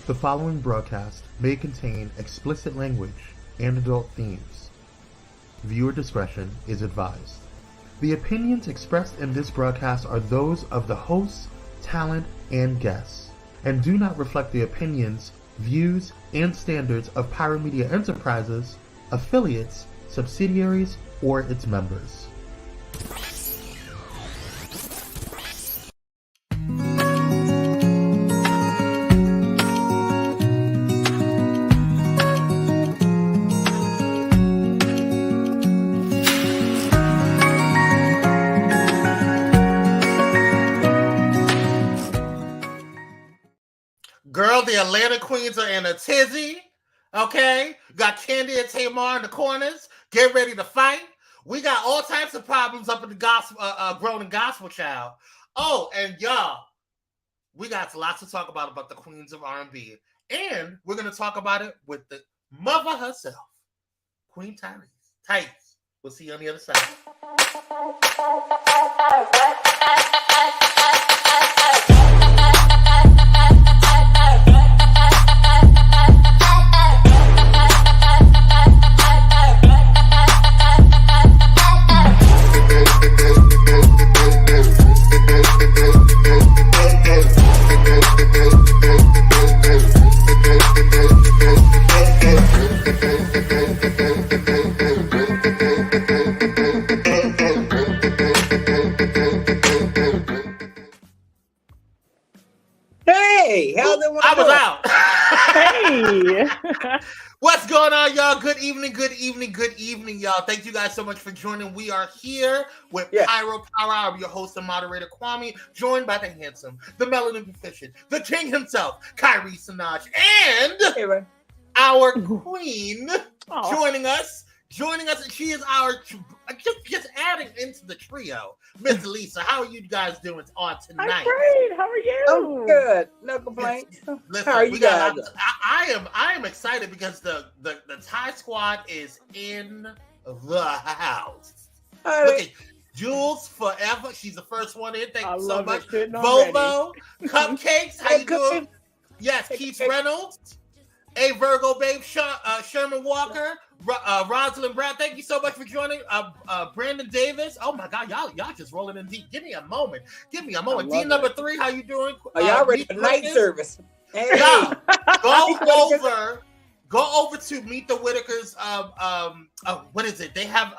The following broadcast may contain explicit language and adult themes. Viewer discretion is advised. The opinions expressed in this broadcast are those of the hosts, talent, and guests, and do not reflect the opinions, views, and standards of Pyro Media Enterprises, affiliates, subsidiaries, or its members. Girl, the Atlanta Queens are in a tizzy. Okay? Got Candy and Tamar in the corners. Get ready to fight. We got all types of problems up in the gospel, grown gospel child. Oh, and y'all, we got lots to talk about the Queens of R&B. And we're going to talk about it with the mother herself, Queen Tyrese. Tights. We'll see you on the other side. Hey, how's it? I was out. Hey. What's going on, y'all? Good evening, y'all. Thank you guys so much for joining. We are here with Pyro. I'm your host and moderator, Kwame, joined by the handsome, the melanin proficient, the king himself, Kyrie Sinaj, and our queen joining us. And she is our just adding into the trio, Miss Lisa. How are you guys doing on tonight? I'm great. How are you? I'm good. No complaints. Listen, how are you guys? I am excited because the Thai squad is in the house. Look at Jules forever. She's the first one in. Thank you so much. Bobo, Cupcakes. How you doing? Yes, Keith Reynolds. A Virgo Babe, Sherman Walker, Rosalind Brown. Thank you so much for joining. Brandon Davis. Oh my God, y'all just rolling in deep. Give me a moment. D number 3, how you doing? Are y'all ready for night service? Hey. Y'all, go over to Meet the Whitakers. What is it? They have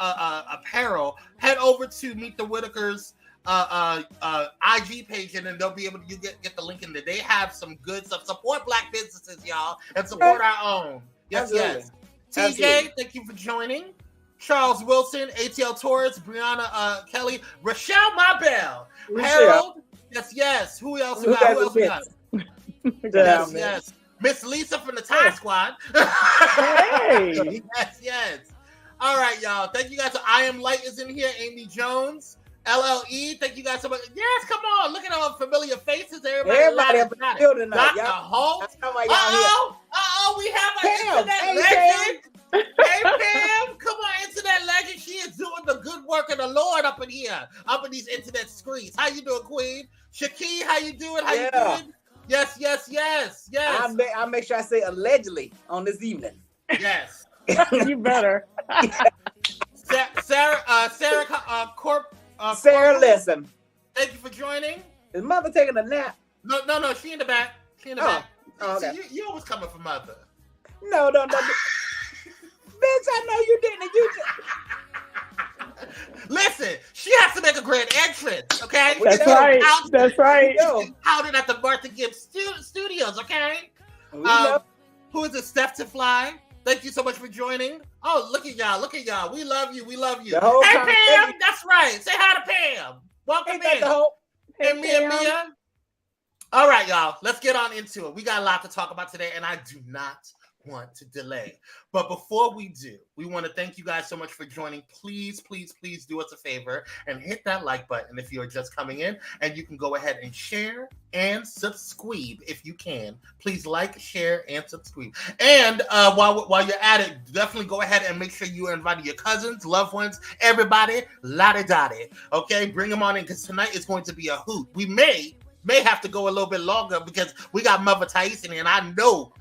apparel. Head over to Meet the Whitakers. IG page, and then they'll be able to get the link in there. They have some good stuff. Support Black businesses, y'all, and support our own. Yes. TJ, thank you for joining. Charles Wilson, ATL Torres, Brianna Kelly, Rochelle Mabel, Harold. Yes. Who else we got? Yes. Miss Lisa from the Thai Squad. Hey. Yes. All right, y'all. Thank you guys. I Am Light is in here. Amy Jones. LLE, thank you guys so much. Yes, come on. Look at all familiar faces. Everybody up in the building now. Dr. Holt. We have Pam. Internet legend. Hey, Pam. Come on, Internet legend. She is doing the good work of the Lord up in here, up in these internet streets. How you doing, Queen? Shaki, how you doing? How you doing? Yes. I'll make sure I say allegedly on this evening. Yes. You better. Sarah Sarah, listen. Thank you for joining. Is mother taking a nap? No. She in the back. Oh, okay. See, you always coming for mother. No. Bitch, I know you didn't. Listen, she has to make a grand entrance, okay? That's right. That's right. Outed at the Martha Gibbs Studios, okay? Who is it? Steph to Fly. Thank you so much for joining. Oh, look at y'all. We love you. Hey, Pam. That's right. Say hi to Pam. Welcome in. Hey, Mia. All right, y'all. Let's get on into it. We got a lot to talk about today, and I do not want to delay. But before we do, we want to thank you guys so much for joining. Please do us a favor and hit that like button if you're just coming in, and you can go ahead and share and subscribe if you can. Please like, share, and subscribe. And while you're at it, definitely go ahead and make sure you are inviting your cousins, loved ones, everybody, la-di-da-di. Okay, bring them on in because tonight is going to be a hoot. We may may have to go a little bit longer because we got Mother Thais in here, and I know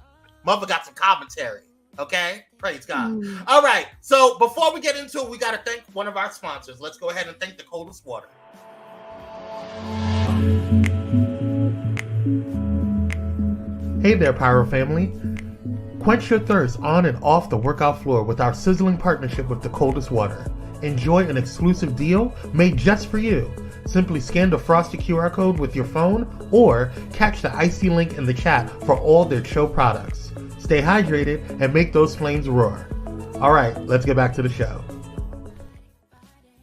Mother got some commentary. Okay? Praise God. All right. So before we get into it, we got to thank one of our sponsors. Let's go ahead and thank the Coldest Water. Hey there, Pyro family. Quench your thirst on and off the workout floor with our sizzling partnership with the Coldest Water. Enjoy an exclusive deal made just for you. Simply scan the Frosty QR code with your phone or catch the icy link in the chat for all their show products. Stay hydrated and make those flames roar. All right, let's get back to the show.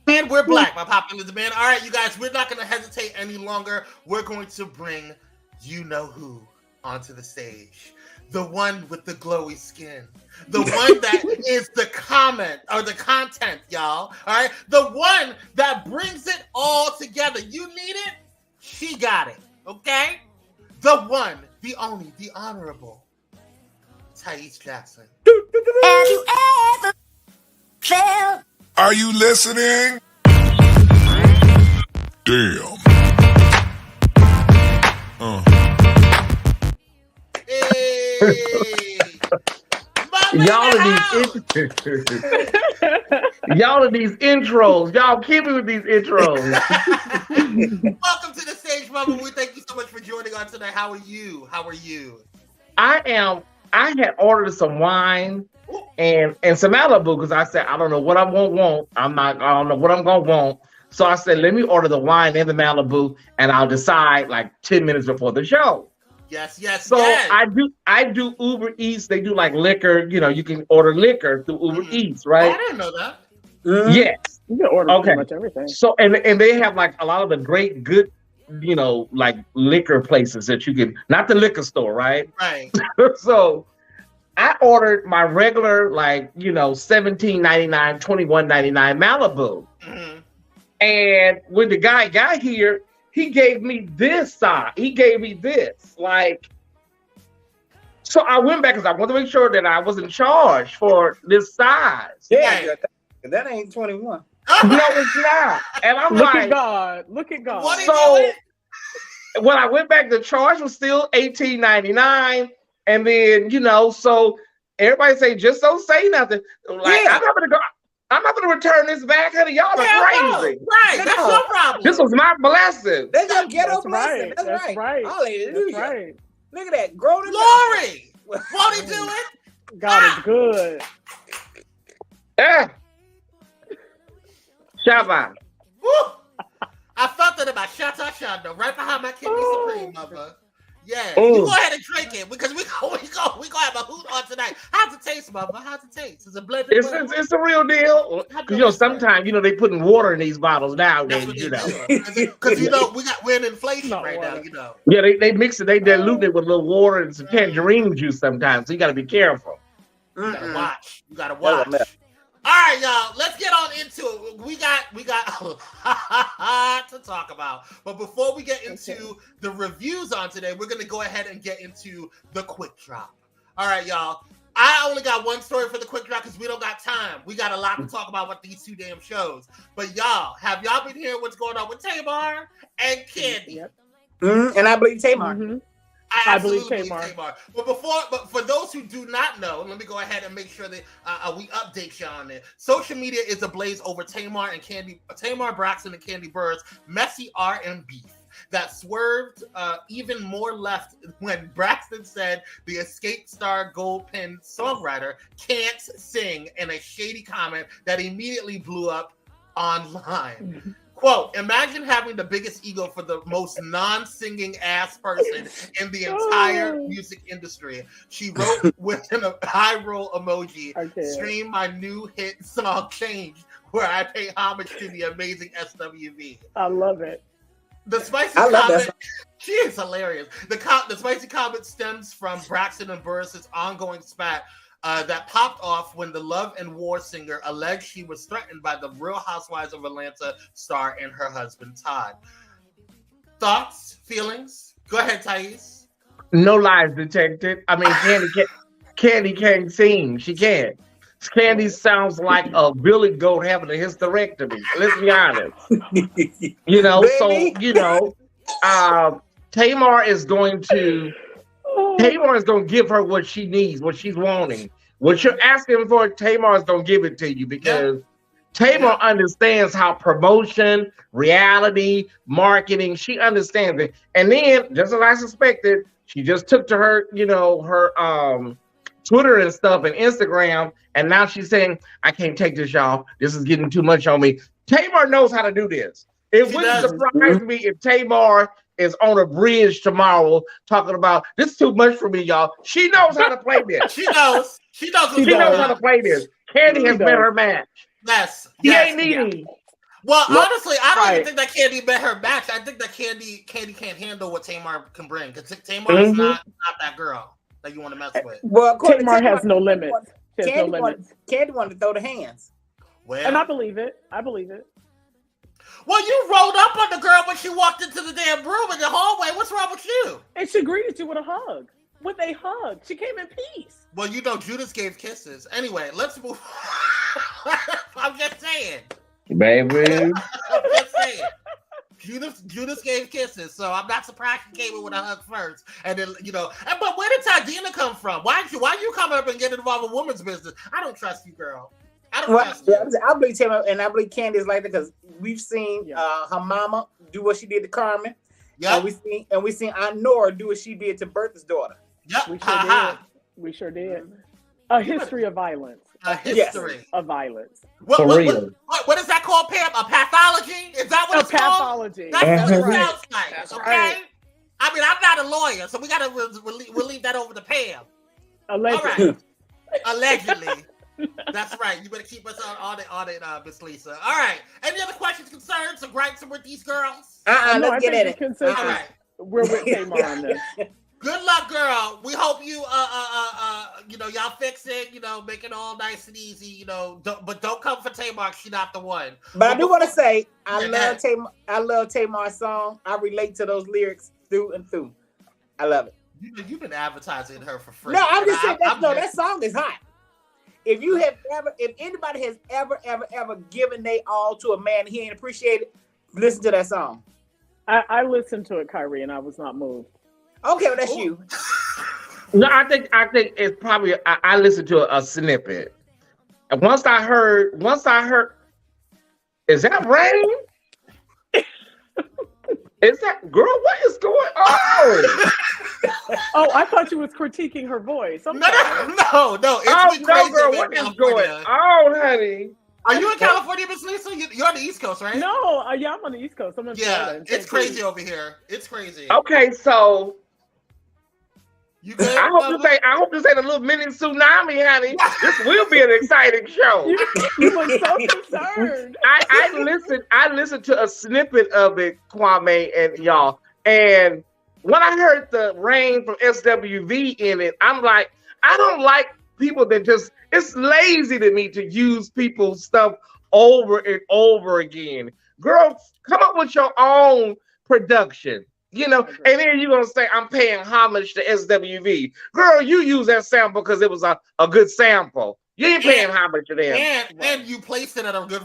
And we're black, my popular demand. All right, you guys, we're not going to hesitate any longer. We're going to bring you know who onto the stage. The one with the glowy skin. The one that is the comment or the content, y'all. All right? The one that brings it all together. You need it? She got it. Okay? The one, the only, the honorable Thais Jackson. Have you ever felt? Are you listening? Damn. Hey. Y'all are these intros. Y'all keep me with these intros. Welcome to the stage, Mama. We thank you so much for joining us tonight. How are you? I had ordered some wine and some Malibu because I said I don't know what I'm gonna want. I don't know what I'm gonna want. So I said, let me order the wine and the Malibu, and I'll decide like 10 minutes before the show. Yes. So I do Uber Eats. They do like liquor. You know, you can order liquor through Uber Eats, right? Oh, I didn't know that. Yes. You can order pretty much everything. So and they have like a lot of the great good, you know, like liquor places that you can, not the liquor store, right? Right. So I ordered my regular, like, you know, $17.99, $21.99 Malibu. Mm-hmm. And when the guy got here, he gave me this size. He gave me this. Like, so I went back because I wanted to make sure that I wasn't charged for this size. Yeah, that ain't 21. No, it's not. And I'm Look like, at God. Look at God. What so when I went back, the charge was still $18.99. And then, you know, so everybody say, just don't say nothing. Like, Yeah. I'm not gonna return this back, honey. Y'all are crazy. Right, that's your problem. This was my blessing. That's your ghetto That's blessing. right. That's right. Hallelujah. That's right. Look at that. Grow the Lori, won't he do it? God is good. Yeah. Shabbat. Woo! I felt that about Shata right behind my kidney supreme, mother. Yeah, you go ahead and drink it because we gonna have a hoot on tonight. How's it taste, mother? How's it taste? Is it blended? It's a real deal. You know, sometimes they putting water in these bottles nowadays. You know, because we're in inflation right now. You know. Yeah, they mix it. They dilute it with a little water and some tangerine juice sometimes. So you got to be careful. You gotta watch. You gotta watch. All right, y'all. Let's get on into it. We got a lot to talk about. But before we get into the reviews on today, we're gonna go ahead and get into the quick drop. All right, y'all. I only got one story for the quick drop because we don't got time. We got a lot to talk about with these two damn shows. But y'all, have y'all been hearing what's going on with Tamar and Candy? Yep. And I believe Tamar. Mm-hmm. I believe Tamar. But for those who do not know, let me go ahead and make sure that we update y'all on it. Social media is ablaze over Tamar Braxton and Candy Bird's messy R&B that swerved even more left when Braxton said the Escape Star Gold Pin songwriter can't sing in a shady comment that immediately blew up online. Quote, imagine having the biggest ego for the most non-singing ass person in the entire music industry. She wrote with an eye roll emoji, stream my new hit song Change, where I pay homage to the amazing SWV. I love it. The spicy comment, she is hilarious. The spicy comment stems from Braxton and Burris' ongoing spat that popped off when the Love and War singer alleged she was threatened by the Real Housewives of Atlanta star and her husband, Todd. Thoughts, feelings? Go ahead, Thais. No lies detected. I mean, Candy can't sing. She can't. Candy sounds like a billy goat having a hysterectomy. Let's be honest. Tamar is going to give her what she needs, what she's wanting. What you're asking for, Tamar is going to give it to you because Tamar understands how promotion, reality, marketing, she understands it. And then, just as I suspected, she just took to her, her Twitter and stuff and Instagram, and now she's saying, I can't take this, y'all. This is getting too much on me. Tamar knows how to do this. It wouldn't surprise me if Tamar is on a bridge tomorrow talking about, this is too much for me, y'all. She knows how to play this. She knows. She knows how to play this. Candy has met her match. Yes. He ain't needy. Well, honestly, I don't even think that Candy met her match. I think that Candy can't handle what Tamar can bring because Tamar is not that girl that you want to mess with. Well, Tamar has no limits. Candy wanted to throw the hands. Well, and I believe it. Well, you rolled up on the girl when she walked into the damn room in the hallway. What's wrong with you? And she greeted you with a hug. With a hug. She came in peace. Well, Judas gave kisses. Anyway, let's move. I'm just saying. Baby. I'm just saying. Judas gave kisses, so I'm not surprised she came in with a hug first. And then, but where did Tadina come from? Why you coming up and getting involved in women's business? I don't trust you, girl. I don't trust you. I believe Tamar and I believe Candy is like that because we've seen her mama do what she did to Carmen. Yeah. And we seen Aunt Nora do what she did to Bertha's daughter. Yep. We sure did. A history of violence. A history of violence. What is that called, Pam? A pathology? Is that what it's pathology. Called? That's what it sounds like. That's okay. I mean, I'm not a lawyer, so we gotta we'll leave that over to Pam. Allegedly. All right. Allegedly. That's right. You better keep us on it, Miss Lisa. All right. Any other questions, concerns, or gripes with these girls? Let's get at it. All right. We're with Tamar on this. Good luck, girl. We hope you, y'all fix it. Make it all nice and easy. But don't come for Tamar. She's not the one. But I do want to say, I love Tamar's song. I relate to those lyrics through and through. I love it. You've been advertising her for free. No, I'm just saying that song is hot. If anybody has ever given they all to a man and he ain't appreciated, listen to that song. I listened to it, Kyrie, and I was not moved. Okay, well, that's you. No, I think it's probably I listened to a snippet. And once I heard, is that rain? Is that girl? What is going on? Oh, I thought you was critiquing her voice. No. It's no, girl. What is going on, honey? Are you in California, Miss Lisa? You're on the East Coast, right? No, I'm on the East Coast. I'm in Florida. It's crazy over here. It's crazy. Okay, so you good? I hope this ain't a little mini tsunami, honey. This will be an exciting show. You look so concerned. I listened to a snippet of it, Kwame and y'all, and when I heard the rain from SWV in it, I'm like, I don't like people that it's lazy to me to use people's stuff over and over again. Girl, come up with your own production, and then you're going to say, I'm paying homage to SWV. Girl, you use that sample because it was a good sample. You ain't paying homage to them. And you placed it at a good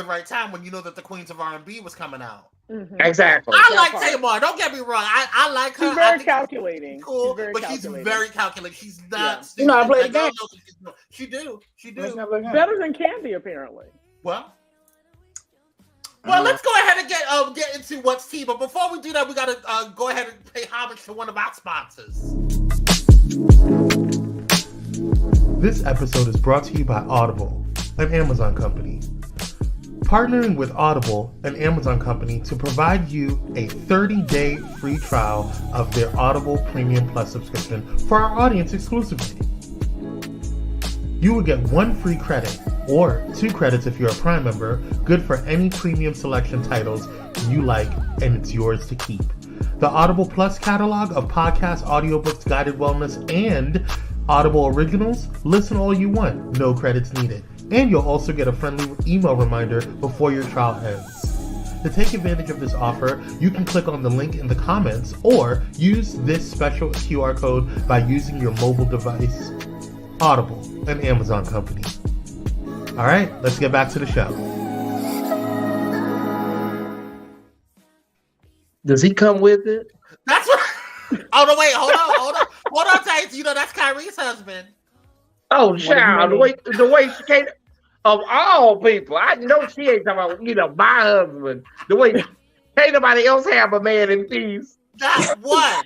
right time when you know that the Queens of R&B was coming out. Mm-hmm. Exactly. I like Tamar. Don't get me wrong. I like her. She's very calculating. Cool, she's very calculating. She's not. Stupid. I play the game. She do. Better than Candy, apparently. Well, let's go ahead and get into what's tea. But before we do that, we gotta go ahead and pay homage to one of our sponsors. This episode is brought to you by Audible, an Amazon company. Partnering with Audible, an Amazon company, to provide you a 30-day free trial of their Audible Premium Plus subscription for our audience exclusively. You will get 1 free credit, or 2 credits if you're a Prime member, good for any premium selection titles you like, and it's yours to keep. The Audible Plus catalog of podcasts, audiobooks, guided wellness, and Audible originals, listen all you want, no credits needed. And you'll also get a friendly email reminder before your trial ends. To take advantage of this offer, you can click on the link in the comments or use this special QR code by using your mobile device. Audible, an Amazon company. All right, let's get back to the show. Does he come with it? That's what. Oh no! Wait, hold on, Tights. You know that's Kyrie's husband. Oh, child, the way she came. Of all people, I know she ain't talking about, my husband. The way can't nobody else have a man in peace. Not one.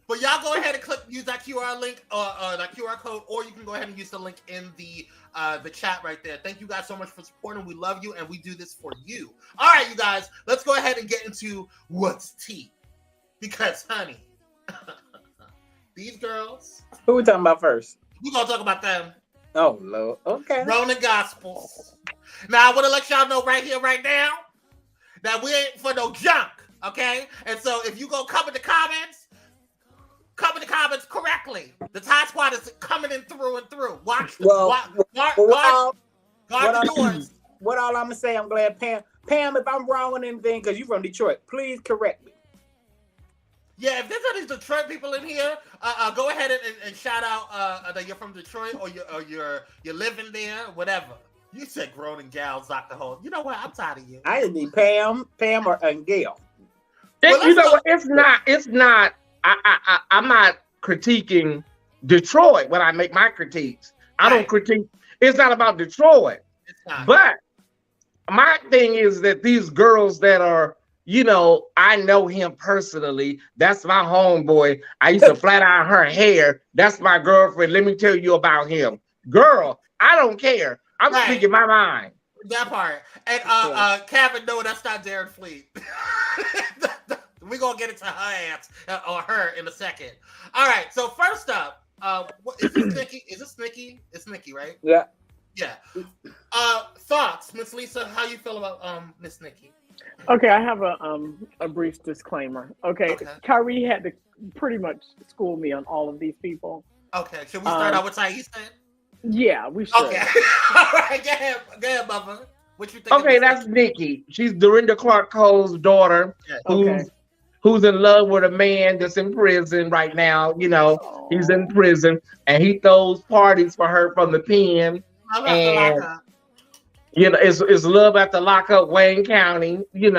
But y'all go ahead and use that QR link or that QR code, or you can go ahead and use the link in the chat right there. Thank you guys so much for supporting. We love you, and we do this for you. All right, you guys, let's go ahead and get into what's tea. Because, honey, these girls. Who we talking about first? We're gonna talk about them. Oh Lord. Okay. Ronin Gospels. Now I want to let y'all know right here, right now, that we ain't for no junk, okay? And so if you go come in the comments correctly. The Tide Squad is coming in through and through. Guard the doors. What all I'm gonna say? I'm glad Pam, if I'm wrong on anything, because you're from Detroit, please correct me. Yeah, if there's any Detroit people in here, go ahead and shout out that you're from Detroit or you're living there, whatever. You said grown and gals, Dr. Holt. You know what? I'm tired of you. I just need Pam, and Gail. What? It's not. I'm not critiquing Detroit when I make my critiques. I don't critique. It's not about Detroit. It's not. But my thing is that these girls that are, I know him personally. That's my homeboy. I used to flat iron her hair. That's my girlfriend. Let me tell you about him. Girl, I don't care. I'm speaking my mind. That part. And Kevin, no, that's not Darren Fleet. We're going to get into her ass or her in a second. All right. So first up, is this Nikki? Is this Nikki? It's Nikki, right? Yeah. Yeah. Thoughts, Miss Lisa? How you feel about Miss Nikki? Okay, I have a brief disclaimer. Okay, Kyrie had to pretty much school me on all of these people. Okay, should we start out with Thais then? Yeah, we should. Okay. All right, go ahead, Bubba. What you think? Okay, that's Nikki. She's Dorinda Clark Cole's daughter, who's in love with a man that's in prison right now. He's in prison, and he throws parties for her from the pen. And it's love at the lockup, Wayne County. And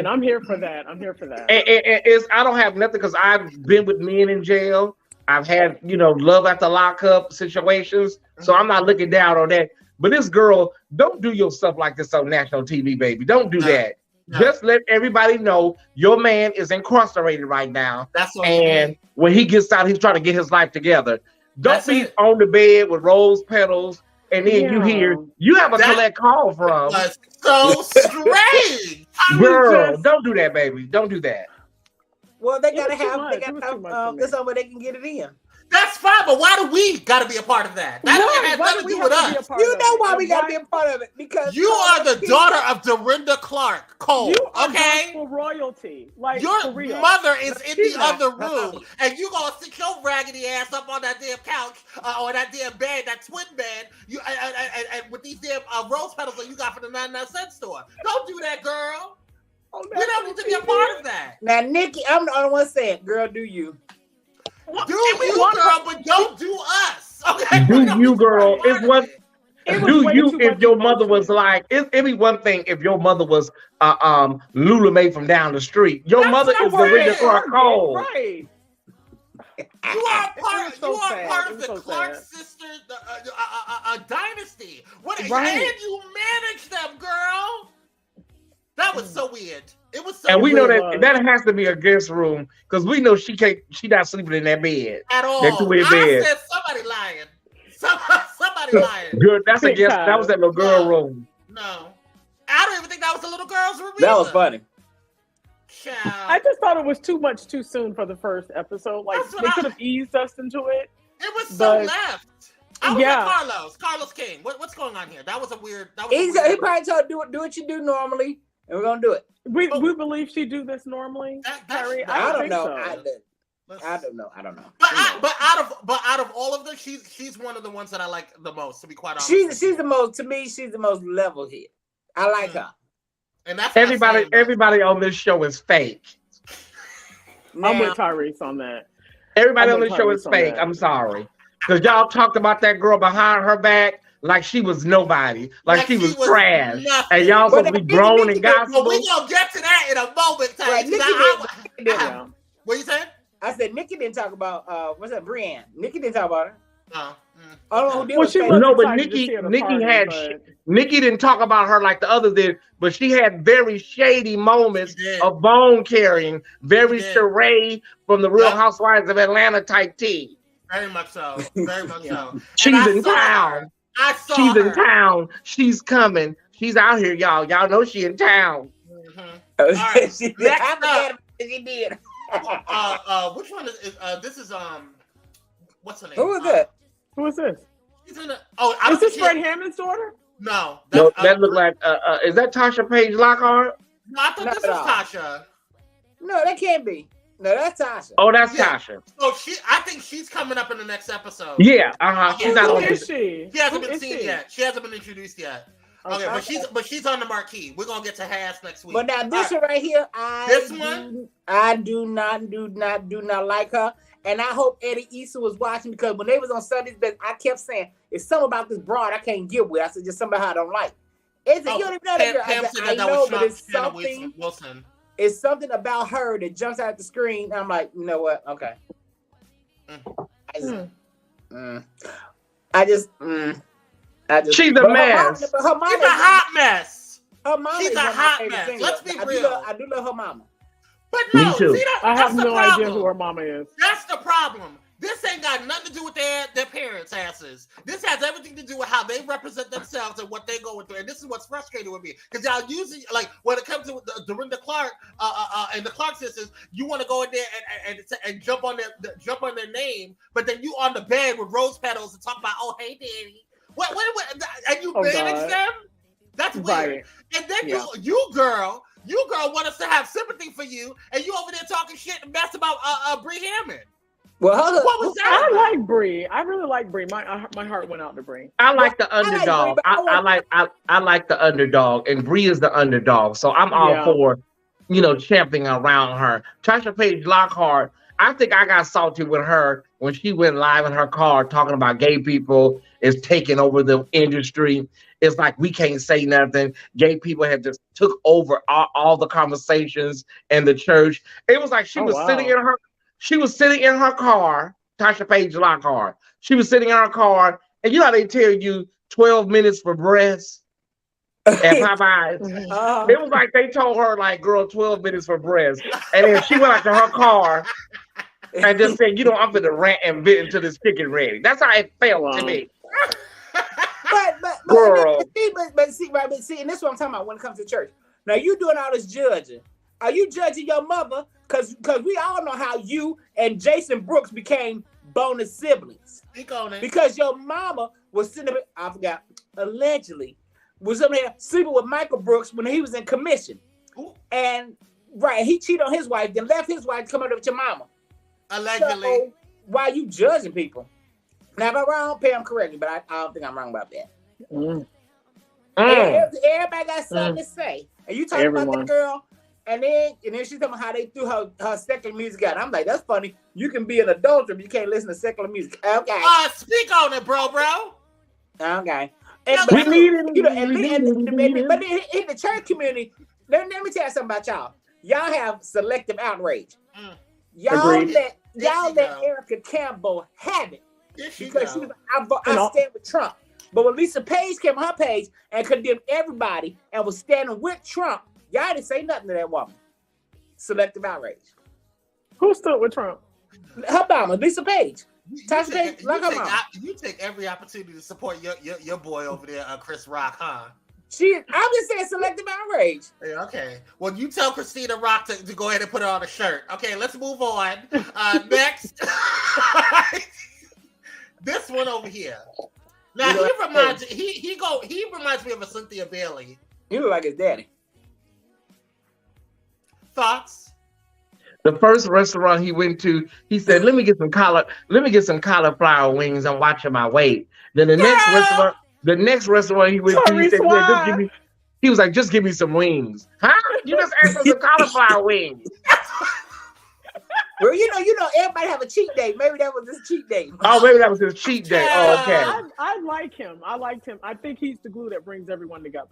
I'm here for that. And I don't have nothing because I've been with men in jail. I've had love at the lockup situations, so I'm not looking down on that. But this girl, don't do your stuff like this on national TV, baby. Don't do that. No. Just let everybody know your man is incarcerated right now. That's what and when he gets out, he's trying to get his life together. Don't be on the bed with rose petals, and then you have a collect call from. That's so strange. Girl, don't do that, baby. Don't do that. Well, they gotta have this over they can get it in. That's fine, but why do we got to be a part of that? That has nothing to do with us. You know why we got to be a part of it? Because you are the daughter of Dorinda Clark Cole. You are okay, gospel royalty. Like your for real. mother is in the other room, and you gonna sit your raggedy ass up on that damn couch or that damn bed, that twin bed. You and with these damn rose petals that you got from the 99-cent store. Don't do that, girl. We don't need to be a part of that. Now, Nikki, I'm the only one saying, girl, do you? Do you, girl, but don't do us. Okay. Do you, girl? If your mother was like, it'd be one thing if your mother was Lula Mae from down the street. Your mother is Dorinda Clark Cole. Right. You are part of the Clark sisters, dynasty. And you manage them, girl. That was so weird. It was so and we weird. know that has to be a guest room because we know she not sleeping in that bed. At all. That two-way bed. I said somebody lying. Somebody lying. Good. That's a guest. That was that little girl room. No. I don't even think that was the little girl's room. That was funny. Child. I just thought it was too much too soon for the first episode. Like they could have eased us into it. It was so left. I was Carlos King. What's going on here? That was a weird. He probably told do what you do normally, and we're gonna do it. We believe she do this normally. Carrie, I don't know. So. I don't know. But out of all of them, she's one of the ones that I like the most. To be quite honest, she's the most. To me, she's the most level head. I like her. And that's everybody on this show is fake. I'm with Tyrese on that. Everybody on this show is fake. I'm sorry. Because y'all talked about that girl behind her back like she was nobody, like she was trash, nothing. and y'all supposed to be grown and gospel. Well, we gonna get to that in a moment. Right, what you saying? I said Nikki didn't talk about what's that, Brienne? Nikki didn't talk about her. Oh. I don't know who did. Well, she No, but Nikki didn't talk about her like the others did, but she had very shady moments of bone carrying, very charade from the Real Housewives of Atlanta type tea. Very much so. Very much so. She's in town. I saw She's her. in town. She's coming. She's out here, y'all. Y'all know she in town. All right. She did. Which one is this? Is what's her name? Who is that? Who is this? She's in is this Fred Hammond's daughter? No. That looked like is that Tasha Page Lockhart? No, I thought this was Tasha. No, that can't be. No, that's Tasha. Oh, that's Tasha. So I think she's coming up in the next episode. Yeah, She's not on this. She hasn't been seen yet. She hasn't been introduced yet. Okay, but she's on the marquee. We're gonna get to Hass next week. But now this one right here, I do not like her, and I hope Eddie Issa was watching, because when they was on Sunday's Best, I kept saying it's something about this broad I can't get with. I said just something I don't like. You don't even know that girl. I know, but it's something. Wilson. It's something about her that jumps out the screen. And I'm like, you know what? Okay. I just. She's a mess. She's a hot mess. Her mama She's a hot mess. Let's be real. I do love her mama. But no, me too. See, I have no idea who her mama is. That's the problem. This ain't got nothing to do with their parents' asses. This has everything to do with how they represent themselves and what they're going through. And this is what's frustrating with me, because y'all usually, like, when it comes to Dorinda Clark and the Clark sisters, you want to go in there and jump on their name, but then you on the bed with rose petals and talk about, oh, hey, daddy. What and you manage them? That's weird. Right. And then you girl want us to have sympathy for you, and you over there talking shit and mess about Bree Hammond. Well, what was that? I like Bree. I really like Bree. My heart went out to Bree. I like the underdog. I like the underdog, and Bree is the underdog. So I'm all for, championing around her. Tasha Page Lockhart, I think I got salty with her when she went live in her car talking about gay people is taking over the industry. It's like we can't say nothing. Gay people have just took over all the conversations in the church. It was like she was sitting in her car, Tasha Page Lockhart. She was sitting in her car, and you know how they tell you 12 minutes for breasts at Popeyes? It was like they told her, like, girl, 12 minutes for breasts. And then she went out to her car and just said, I'm going to rant and bit into this chicken ready. That's how it felt to me. But see, and this is what I'm talking about when it comes to church. Now, you doing all this judging. Are you judging your mother? Because we all know how you and Jason Brooks became bonus siblings. Speak on it. Because your mama was sitting there, I forgot, allegedly, was up there sleeping with Michael Brooks when he was in commission. Ooh. And, he cheated on his wife, then left his wife to come up with your mama. Allegedly. So, why are you judging people? Now, if I'm wrong, Pam, correct me, but I don't think I'm wrong about that. Everybody got something to say. And you talking about the girl, and then she's talking about how they threw her secular music out. I'm like, that's funny. You can be an adulterer, but you can't listen to secular music. Okay. Speak on it, bro. Okay. But in the church community, let me tell you something about y'all. Y'all have selective outrage. Y'all let Erica Campbell have it. Because she was like, I stand with Trump. But when Lisa Page came on her page and condemned everybody and was standing with Trump, y'all didn't say nothing to that woman. Selective outrage. Who stood with Trump? Her mama, Lisa Page. Tasha Page, like her mama. You take every opportunity to support your boy over there, Chris Rock, huh? I'm just saying selective outrage. Yeah, okay. Well, you tell Christina Rock to go ahead and put her on a shirt. Okay, let's move on. Next. This one over here. Now he reminds me of a Cynthia Bailey. He look like his daddy. Thoughts? The first restaurant he went to, he said, "Let me get some cauliflower wings. I'm watching my weight." Then the next restaurant he went to, he said, he was like, "Just give me some wings." Huh? You just asked for some cauliflower wings. Well, you know, everybody have a cheat day. Maybe that was his cheat day. Oh, maybe that was his cheat day. Oh, okay. I like him. I liked him. I think he's the glue that brings everyone together.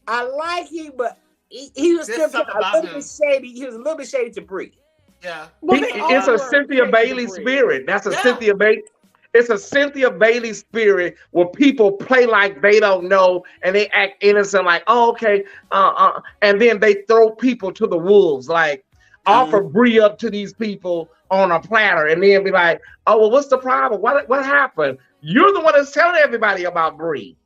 I like him, but he was still a little bit shady. He was a little bit shady to Bree. Yeah. It's a Cynthia Bailey spirit. That's a Cynthia Bailey. It's a Cynthia Bailey spirit where people play like they don't know and they act innocent, like, oh, okay, and then they throw people to the wolves, like offer Bree up to these people on a platter, and then be like, oh, well, what's the problem? What happened? You're the one that's telling everybody about Bree.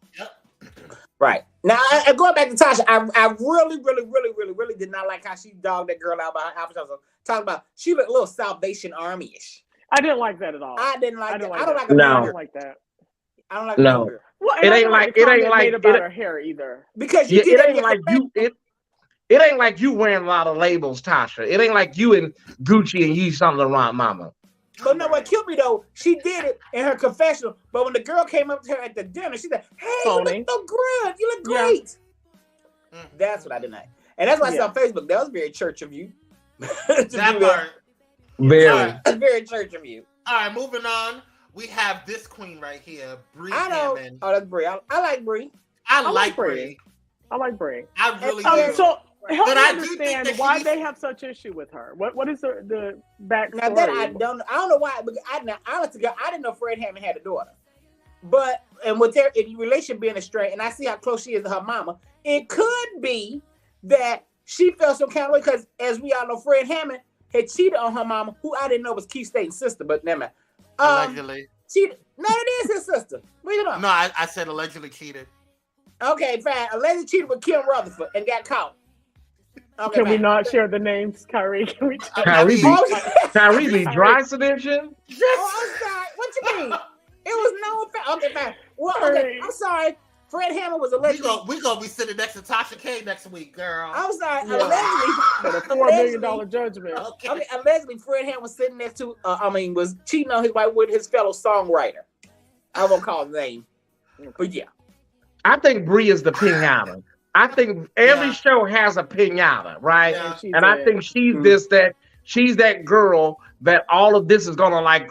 Right. Now, going back to Tasha, I really did not like how she dogged that girl out by her outfit. I was talking about she looked a little Salvation Army-ish. I didn't like that at all. I didn't like that. I don't like that. I don't like no. Well, it ain't like about her hair either. Because it ain't like you. It ain't like you wearing a lot of labels, Tasha. It ain't like you and Gucci and Yves Saint Laurent, mama. But no, what killed me though, she did it in her confessional. But when the girl came up to her at the dinner, she said, "Hey, you look so good. You look great." Yeah. That's what I didn't like, and that's why I saw on Facebook. That was very church of you. That part. Very church of you. All right, moving on. We have this queen right here, Bree Hammond. Oh, that's Bree. I like Bree. I like Bree. I like Bree. I really do. So help me understand why they have such issue with her. What is the backstory? Now that I don't know why. But honestly, I didn't know Fred Hammond had a daughter. But and with their relation being straight, and I see how close she is to her mama, it could be that she felt some kind of way because, as we all know, Fred Hammond had cheated on her mama, who I didn't know was Keith Staten's sister, but never mind. Allegedly. Cheated. No, it is his sister. What you know? No, I said allegedly cheated. Okay, fine. Allegedly cheated with Kim Rutherford and got caught. Okay, can we not share the names, Kyrie? Can we? Kyrie be dry sedition? Oh, I'm sorry. What you mean? It was no. Okay, fine. Well, okay, I'm sorry. Fred Hammond was allegedly. We gonna be sitting next to Tasha K next week, girl. I'm sorry. Yeah. Allegedly, a $4 million judgment. Okay. Allegedly, Fred Hammond was sitting next to. Was cheating on his wife with his fellow songwriter. I won't call his name, but yeah. I think Bree is the pinata. I think every show has a pinata, right? Yeah. And I think she's she's that girl that all of this is gonna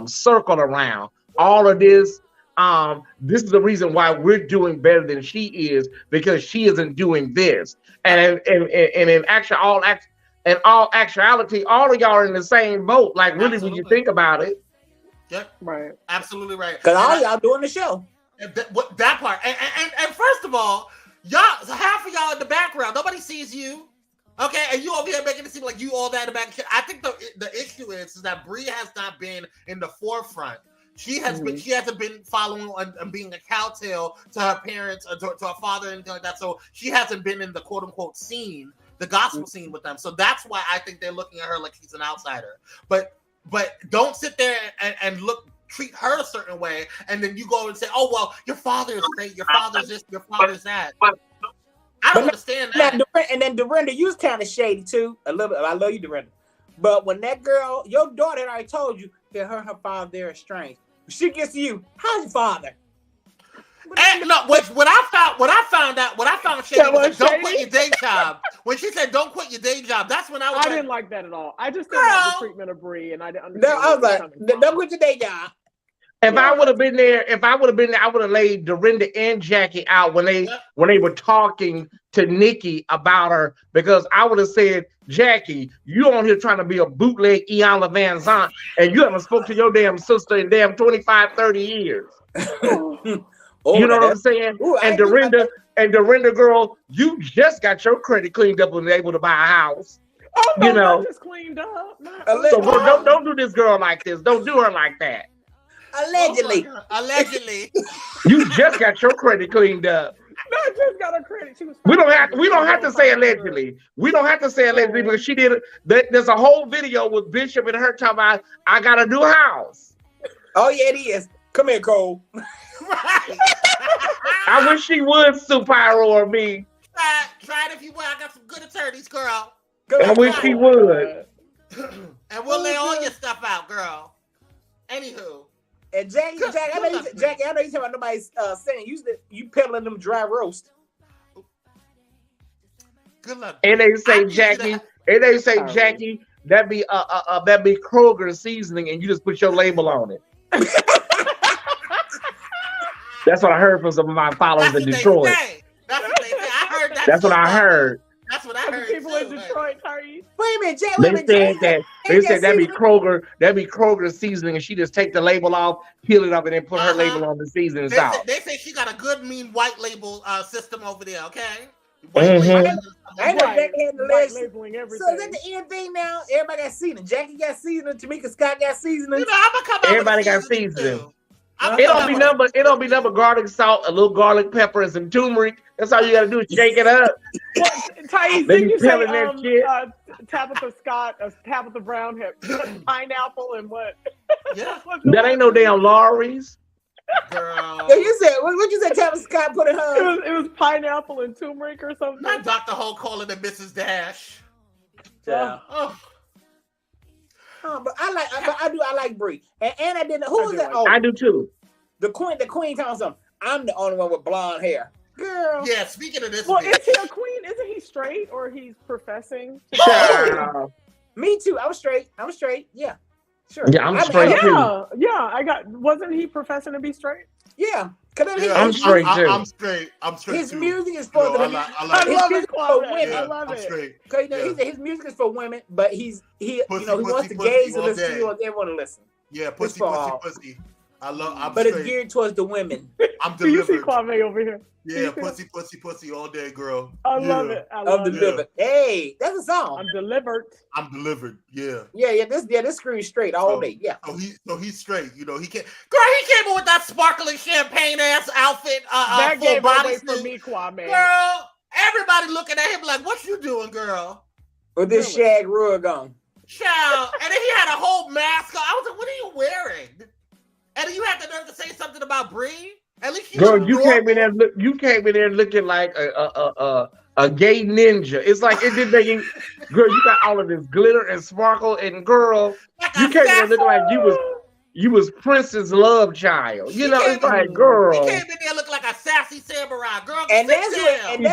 circle around. All of this. This is the reason why we're doing better than she is, because she isn't doing this. And in all actuality, all of y'all are in the same boat. Like, really, when you think about it. Yep. Right. Absolutely right. Because all y'all doing the show. That part. And first of all, y'all, half of y'all in the background, nobody sees you. Okay, and you over here making it seem like you all that in the back. I think the issue is that Bree has not been in the forefront. She has been. She hasn't been following and being a cowtail to her parents, or to her father, and anything like that. So she hasn't been in the quote unquote scene, the gospel scene with them. So that's why I think they're looking at her like she's an outsider. But don't sit there and treat her a certain way, and then you go and say, "Oh well, your father is great. Your father's this. Your father's that." I don't understand that. And then Dorinda, you was kind of shady too, a little bit. I love you, Dorinda. But when that girl, your daughter had already told you that her and her father, they're estranged. She gets to you. How's your father? And look, what I found shady was don't quit your day job. When she said don't quit your day job, that's when I didn't like that at all. I just didn't like the treatment of Bree, and I didn't understand. No, I was like, don't quit your day job. If I would have been there, I would have laid Dorinda and Jackie out when they were talking to Nikki about her, because I would have said, Jackie, you on here trying to be a bootleg Iyanla Van Zant, and you haven't spoke to your damn sister in damn 25, 30 years. You know what I'm saying? Ooh, and Dorinda, girl, you just got your credit cleaned up and able to buy a house. Oh, no, you know, just cleaned up. So don't do this girl like this. Don't do her like that. Allegedly. Allegedly. You just got your credit cleaned up. No, I just got her credit. She was. We don't have to say allegedly. We don't have to say allegedly, because she did it. There's a whole video with Bishop and her talking about, I got a new house. Oh yeah, it is. Come here, Cole. Right. I wish she would sue Pyro or me. Try it if you will. I got some good attorneys, girl. I wish she would. And we'll lay all your stuff out, girl. Anywho. And Jackie, I know you talking about nobody's saying you peddling them dry roast. Good luck. And they say Jackie, That'd be Kroger seasoning, and you just put your label on it. That's what I heard from some of my followers in Detroit. That's what they say. I heard that. That's what I heard. That's what I heard. People in Detroit, Tyrese. Wait a minute, Jay. They said that'd be Kroger seasoning, and she just take the label off, peel it up, and then put her label on the seasoning sauce. They say she got a good, mean white label system over there. Okay. I know Jackie had the white labeling everything. So is that the end thing now? Everybody got seasoning. Jackie got seasoning. Tamika Scott got seasoning. You know, I'm gonna come out. Everybody got seasoning. It don't be number garlic salt, a little garlic pepper, and some turmeric. That's all you gotta do is shake it up. Thais, did you say Tabitha Scott, Tabitha Brown had pineapple and what? Yeah. That ain't no damn Lawry's. Girl. Yeah, you said what you say? Tabitha Scott put in her. It was pineapple and turmeric or something. Not Dr. Ho calling it Mrs. Dash. Yeah. Oh. But I like Brie. And I didn't. Who was that? Oh, I do too. The queen telling something. I'm the only one with blonde hair. Girl. Yeah, speaking of this. Well, is he a queen? Isn't he straight or he's professing? Me too. I'm straight. Yeah. Sure. Yeah, I'm straight too. Yeah, wasn't he professing to be straight? Yeah. I'm straight too. I'm straight. His music is for women. I love it. Straight. His music is for women, but he wants the gays to listen to. He wants everyone to listen. Yeah, pussy. I'm straight. It's geared towards the women. I'm delivered. You see Kwame over here. Yeah, pussy all day, girl. I love it. I'm delivered. Yeah. Hey, that's a song. I'm delivered. Yeah. Yeah. This screws straight all day. Yeah. So he's straight. You know, he can't. Girl, he came in with that sparkling champagne ass outfit. That full gave body away suit. for me, Kwame. Girl, everybody looking at him like, "What you doing, girl?" With this shag rug on. Child, and then he had a whole mask on. I was like, "What are you wearing?" And then you had the nerve to say something about Brie. At least you came in there looking like a gay ninja. It's like it didn't make you, girl. You got all of this glitter and sparkle, and girl, you came in there looking like you was Prince's love child. You know, it's like, girl. He came in there looking like a sassy samurai, girl. And that's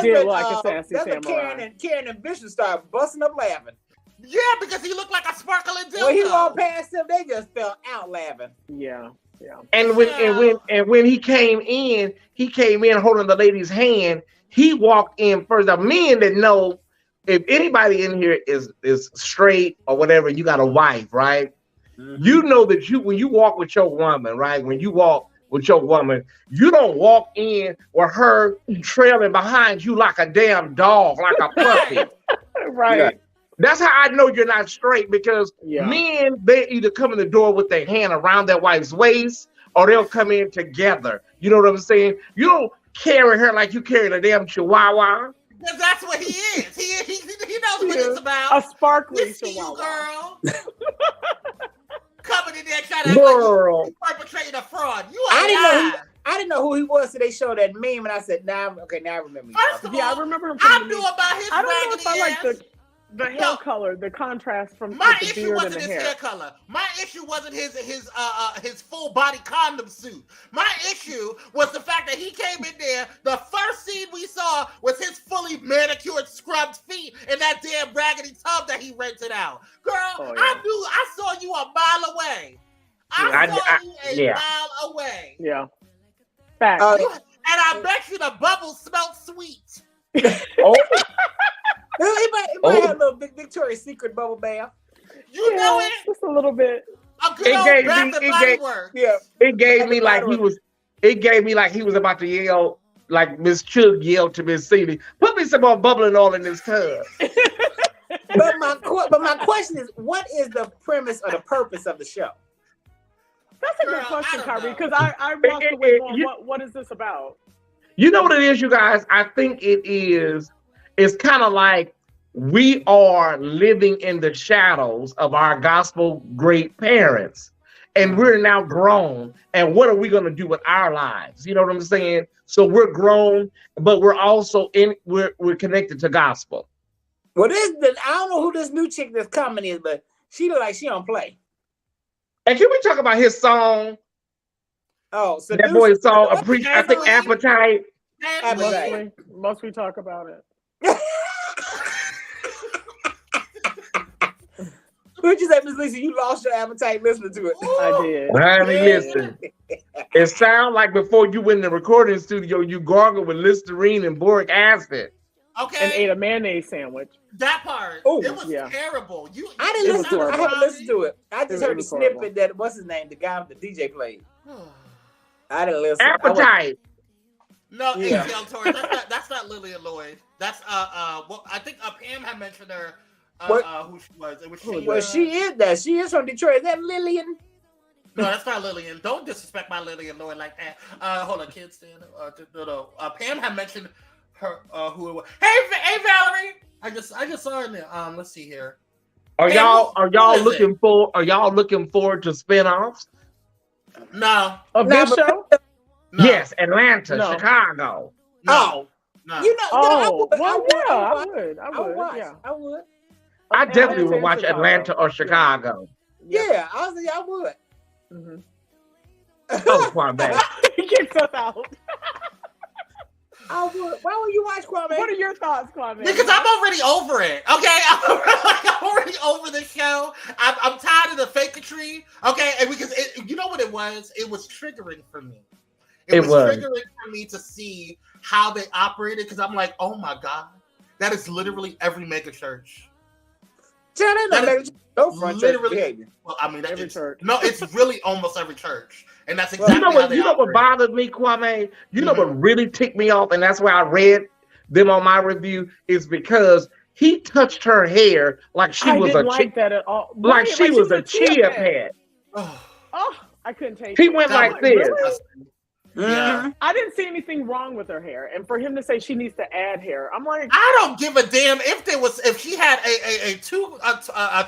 did like a sassy samurai. When Karen and Bishop started busting up laughing. Yeah, because he looked like a sparkling dildo. When he walked past them, they just fell out laughing. Yeah. And when he came in holding the lady's hand. He walked in first. The men that know, if anybody in here is straight or whatever, you got a wife, right? Mm-hmm. You know that when you walk with your woman, right? When you walk with your woman, you don't walk in with her trailing behind you like a damn dog, like a puppy. Right. Yeah. That's how I know you're not straight, because men, they either come in the door with their hand around their wife's waist or they'll come in together. You know what I'm saying? You don't carry her like you carry a damn chihuahua. Because that's what he is. He knows what it's about. A sparkly chihuahua. Girl. Coming in there trying to act like you perpetrating a fraud. I didn't know who he was till they showed that meme, and I said, now I remember. First of all, I remember him. I knew about his I don't know if I ass. like the hair color, the contrast from my the issue beard wasn't and the his hair color. My issue wasn't his full body condom suit. My issue was the fact that he came in there. The first scene we saw was his fully manicured, scrubbed feet in that damn raggedy tub that he rented out. Girl, I saw you a mile away. I saw you a mile away. Yeah. Fact. And I bet you the bubbles smelled sweet. Oh. It might have a little Victoria's Secret bubble bath. You know it? Just a little bit. A good old Bath and Body Works. It gave me like he was about to yell, like Miss Chug yelled to Miss Celie, put me some more bubbling oil in this tub. But my question is, what is the premise or the purpose of the show? That's a good question, Kyrie, because I walked away going, what is this about? You know what it is, you guys? I think it's kind of like we are living in the shadows of our gospel great parents, and we're now grown. And what are we going to do with our lives? You know what I'm saying? So we're grown, but we're also we're connected to gospel. Well, I don't know who this new chick that's coming is, but she look like she don't play. And can we talk about his song? Oh, so that boy's song, I think Appetite. Must we talk about it? What'd you say, Miss Lisa? You lost your appetite listening to it. I did. I mean, listen. It sounds like before you went in the recording studio, you gargled with Listerine and boric acid. Okay. And ate a mayonnaise sandwich. That part. Oh, it was terrible. I didn't listen to it. I haven't listened to it. I just heard the snippet that what's his name? The guy the DJ played. I didn't listen. Appetite. No, Torres. That's not Lillian Lloyd. That's well, I think Pam had mentioned her who she was. It was she. Well, she is that. She is from Detroit. Is that Lillian? No, that's not Lillian. Don't disrespect my Lillian Lloyd like that. Hold on, kids. No. Pam had mentioned her who it was. Hey, Valerie. I just saw her in there. Let's see here. Are y'all looking forward to spin-offs? No. Of this show? No. Yes, Atlanta, Chicago. No. You know, I would. I definitely would watch Atlanta or Chicago. Yeah, honestly, I would. Mm-hmm. Oh, Kwame. He kicks us out. I would. Why would you watch Kwame? What are your thoughts, Kwame? Because I'm already over it. Okay, I'm already over the show. I'm tired of the fakery. Okay, and because you know what it was? It was triggering for me. It was triggering for me to see how they operated because I'm like, oh my god, that is literally every mega church. Literally. Well, I mean, every church. No, it's really almost every church, and that's exactly you know what bothered me, Kwame. You know what really ticked me off, and that's why I read them on my review is because he touched her hair like she was a like that at all. Like she was a chia pet. Oh, I couldn't take. He went like this. Really? Yeah, I didn't see anything wrong with her hair, and for him to say she needs to add hair, I'm like, I don't give a damn if she had a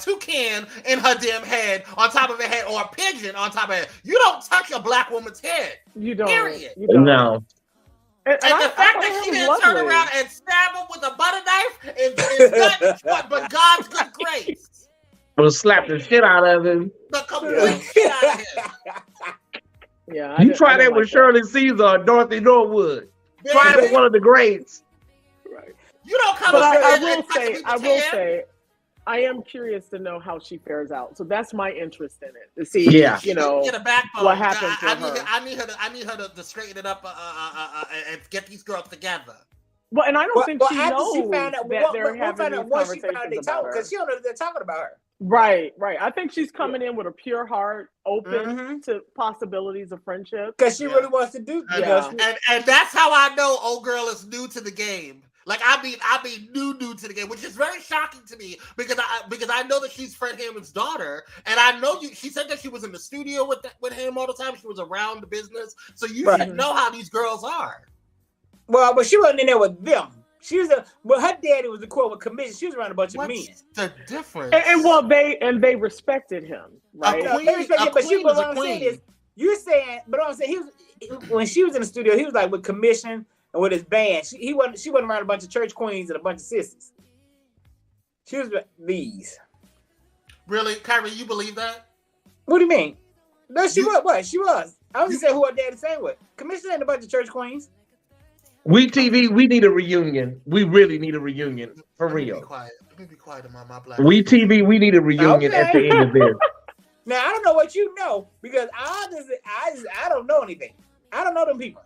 toucan in her damn head on top of her head or a pigeon on top of her head. You don't touch a black woman's head. You don't. Period. You don't. No. And the fact that she didn't turn around and stab him with a butter knife is nothing but God's good grace. Will slap the shit out of him. The complete shit out of him. Yeah, you try that with Shirley Caesar or Dorothy Norwood. Try it with one of the greats. Right. You don't come. But I will say, I am curious to know how she fares out. So that's my interest in it to see, you know, what happens to her. I need her to straighten it up and get these girls together. Well, and I don't think she knows that they're having these conversations about her. Because she don't know that they're talking about her. Right. I think she's coming in with a pure heart, open to possibilities of friendship. Because she really wants to do. And that's how I know old girl is new to the game. Like I mean new to the game, which is very shocking to me because I know that she's Fred Hammond's daughter, and I know she said that she was in the studio with him all the time. She was around the business, so you should know how these girls are. Well, but she wasn't in there with them. She was her daddy was the quote with commission. She was around a bunch of men. What's the difference? And they respected him, right? They respected him, but what I'm saying is, you're saying, but what I'm saying, when she was in the studio, he was like with commission and with his band. She wasn't around a bunch of church queens and a bunch of sisters. She was with these. Really, Kyrie? You believe that? What do you mean? No, she was. What? She was. I was just saying who her daddy sang with. Commission ain't a bunch of church queens. We TV, we need a reunion. We really need a reunion for real. Let me be quiet about my black. We TV, we need a reunion at the end of this. Now I don't know what you know because I don't know anything. I don't know them people.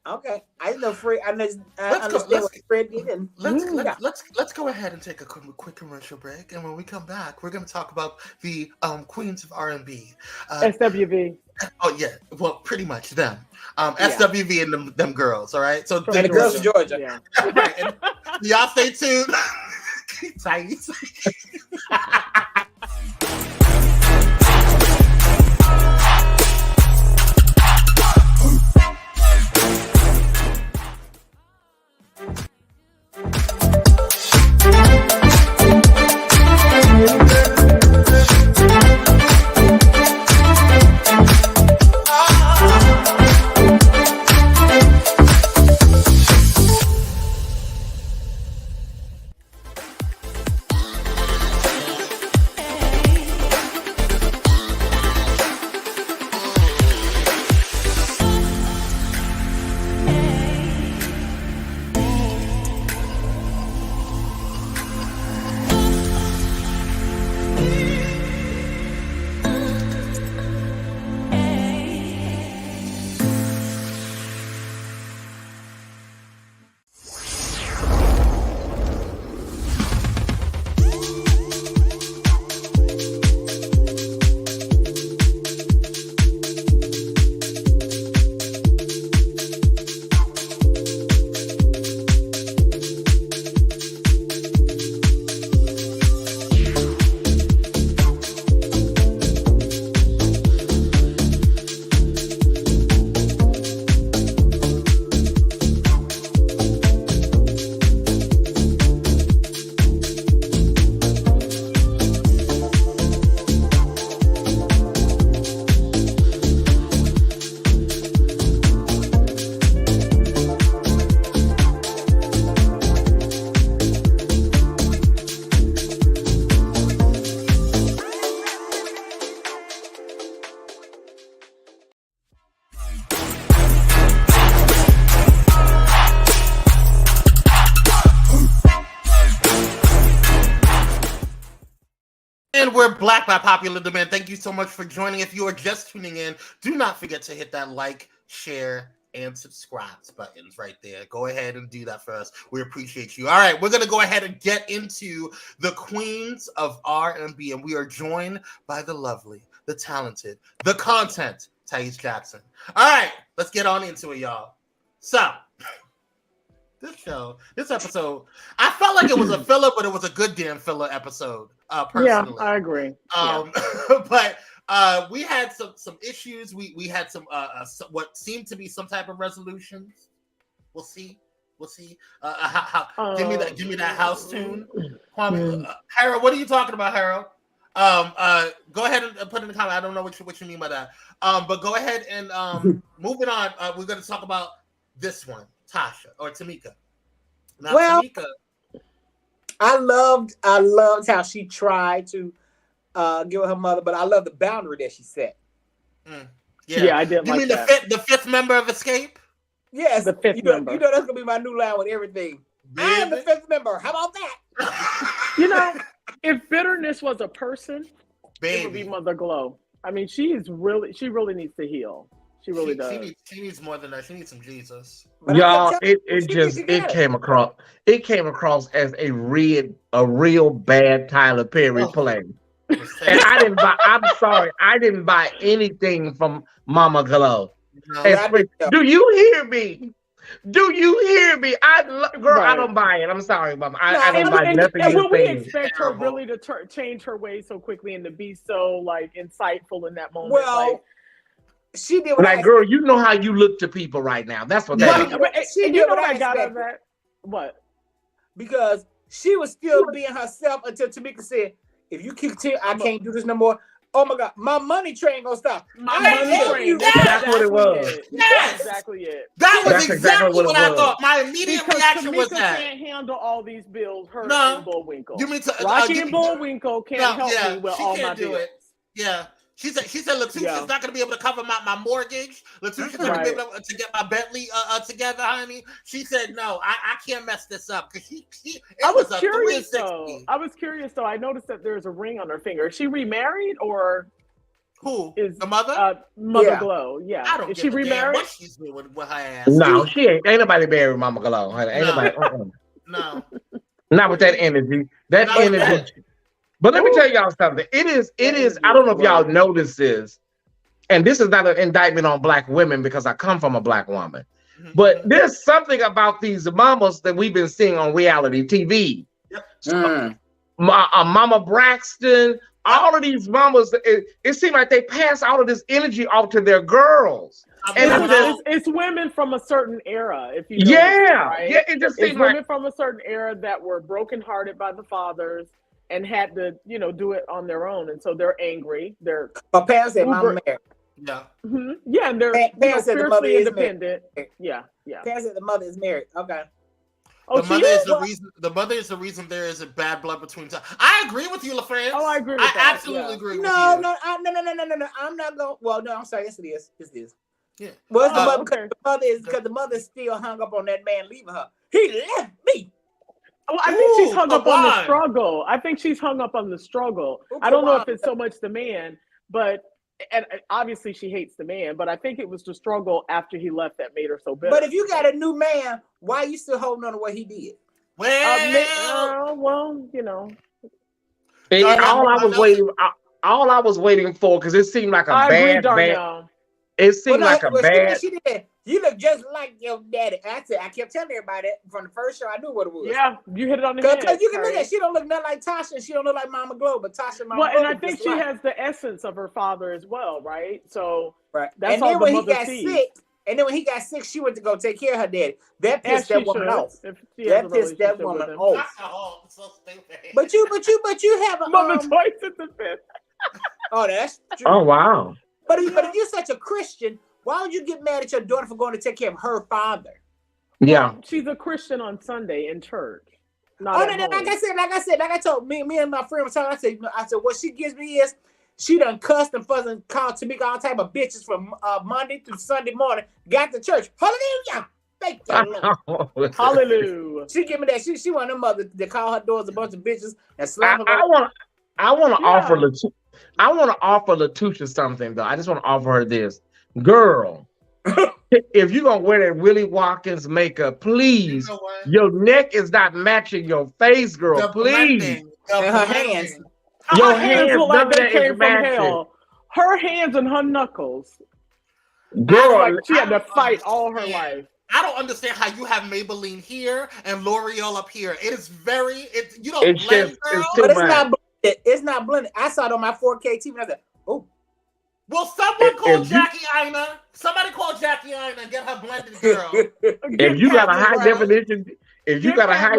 Okay, I know Fred. I understand what Fred did. And let's go ahead and take a quick commercial break, and when we come back, we're going to talk about the Queens of R&B. SWV. Oh yeah, well, pretty much them. SWV and them girls. All right, so the girls from Georgia. Yeah. Right, and y'all stay tuned. Tight. we're Black by popular demand. Thank you so much for joining. If you are just tuning in, do not forget to hit that like, share, and subscribe buttons right there. Go ahead and do that for us. We appreciate you. All right, we're going to go ahead and get into the Queens of R&B, and we are joined by the lovely, the talented, the content, Thais Jackson. All right, let's get on into it, y'all. So, this episode, I felt like it was a filler, but it was a good damn filler episode, personally. Yeah, I agree. But we had some issues. We had some what seemed to be some type of resolutions. We'll see. Give me that house tune. Harold, what are you talking about, Harold? Go ahead and put in the comment. I don't know what you mean by that. But go ahead and moving on. We're going to talk about this one, Tasha or Tamika. Now, well, Tamika, I loved how she tried to give her mother, but I love the boundary that she set. Yeah, I did. You mean the fifth member of Escape? Yes, the fifth member. You know that's gonna be my new line with everything. Baby. I am the fifth member. How about that? You know, if bitterness was a person, Baby. it would be Mother Glow. I mean, she really needs to heal. She really does. She needs more than that. She needs some Jesus. But y'all, it came across as a real bad Tyler Perry play. And I didn't buy anything from Mama Glow. No, do you hear me? I don't buy it. I'm sorry, Mama. I didn't buy nothing. And will we expect her really to change her ways so quickly and to be so like insightful in that moment? Well, like, she did. Like, girl, you know how you look to people right now. That's what that is. She did what I got of that. What? Because she was still being herself until Tamika said, "If you continue, I can't do this no more." Oh my God, my money train gonna stop. That's what it was. Yes, exactly it. That was exactly what I thought. My immediate reaction Tamika was that can't handle all these bills. Her and Bullwinkle. You mean Rocky and Bullwinkle can't help me with all my bills. Yeah. She said, Letitia's not going to be able to cover my mortgage. Letitia's not going to be able to get my Bentley together, honey. She said, no, I can't mess this up. Because I was curious, though. I noticed that there's a ring on her finger. Is she remarried or? Who? Is the mother? Mother Glow, yeah. I don't Is she remarried? What she's doing with her ass. No, she ain't nobody married Mama Glow. Ain't nobody. No. Not with that energy. That energy. But let me tell y'all something. It is, I don't know if y'all notice this, and this is not an indictment on Black women because I come from a Black woman, but there's something about these mamas that we've been seeing on reality TV. Mama Braxton, all of these mamas, it seems like they pass all of this energy off to their girls. It's women from a certain era, if you know right? Yeah, it just seems women from a certain era that were brokenhearted by the fathers and had to, do it on their own, and so they're angry. They're parents said mama married. Yeah. Mm-hmm. Yeah, and they're fiercely independent. Yeah. Parents said the mother is married. Okay. The mother is the reason there is a bad blood between them. I agree with you, LaFrance. Oh, I agree with that. I absolutely agree with you. No. I'm not going. Well, no, I'm sorry. Yes, it is. This is. Yeah. Well, it's the mother because the mother is still hung up on that man leaving her. He left me. Well, I think she's hung up on the struggle. I don't know if it's so much the man, and obviously she hates the man, but I think it was the struggle after he left that made her so bitter. But if you got a new man, why are you still holding on to what he did? Well, all I was waiting for, because it seemed like a bad. It seemed like a bad. She did. You look just like your daddy. I kept telling everybody from the first show. I knew what it was. Yeah, you hit it on the head. Because you can look at. She don't look nothing like Tasha, and she don't look like Mama Glow, but Tasha and Mama Glow. And I think she has the essence of her father as well, right? So right. That's and all then when the he got sees. sick, and then when he got sick, she went to go take care of her daddy. That pissed that woman off. That pissed that woman off. So stupid. But you have a Mama twice in the fifth. Oh, that's true. Oh wow. But if you're such a Christian, why would you get mad at your daughter for going to take care of her father? Yeah, she's a Christian on Sunday in church. Like I told me and my friend was talking. I said, what she gives me is she done cussed and fussed and called Tamika all type of bitches from Monday through Sunday morning. Got to church. Hallelujah. Thank you, Lord. Hallelujah. She give me that. She want her mother to call her daughters a bunch of bitches and slap her. I want to offer Latucia something though. I just want to offer her this, girl. If you're gonna wear that Willie Watkins makeup, please, your neck is not matching your face, girl. Please, and her hands. Your hands look like they came from hell. Her hands and her knuckles. Girl, like she had to fight all her life. I don't understand how you have Maybelline here and L'Oreal up here. It is you don't blend, girl. But it's not blended. It's not blended. I saw it on my 4K TV and I said, oh. Well, someone call Jackie Ina. Somebody call Jackie Ina and get her blended, girl. If you got a high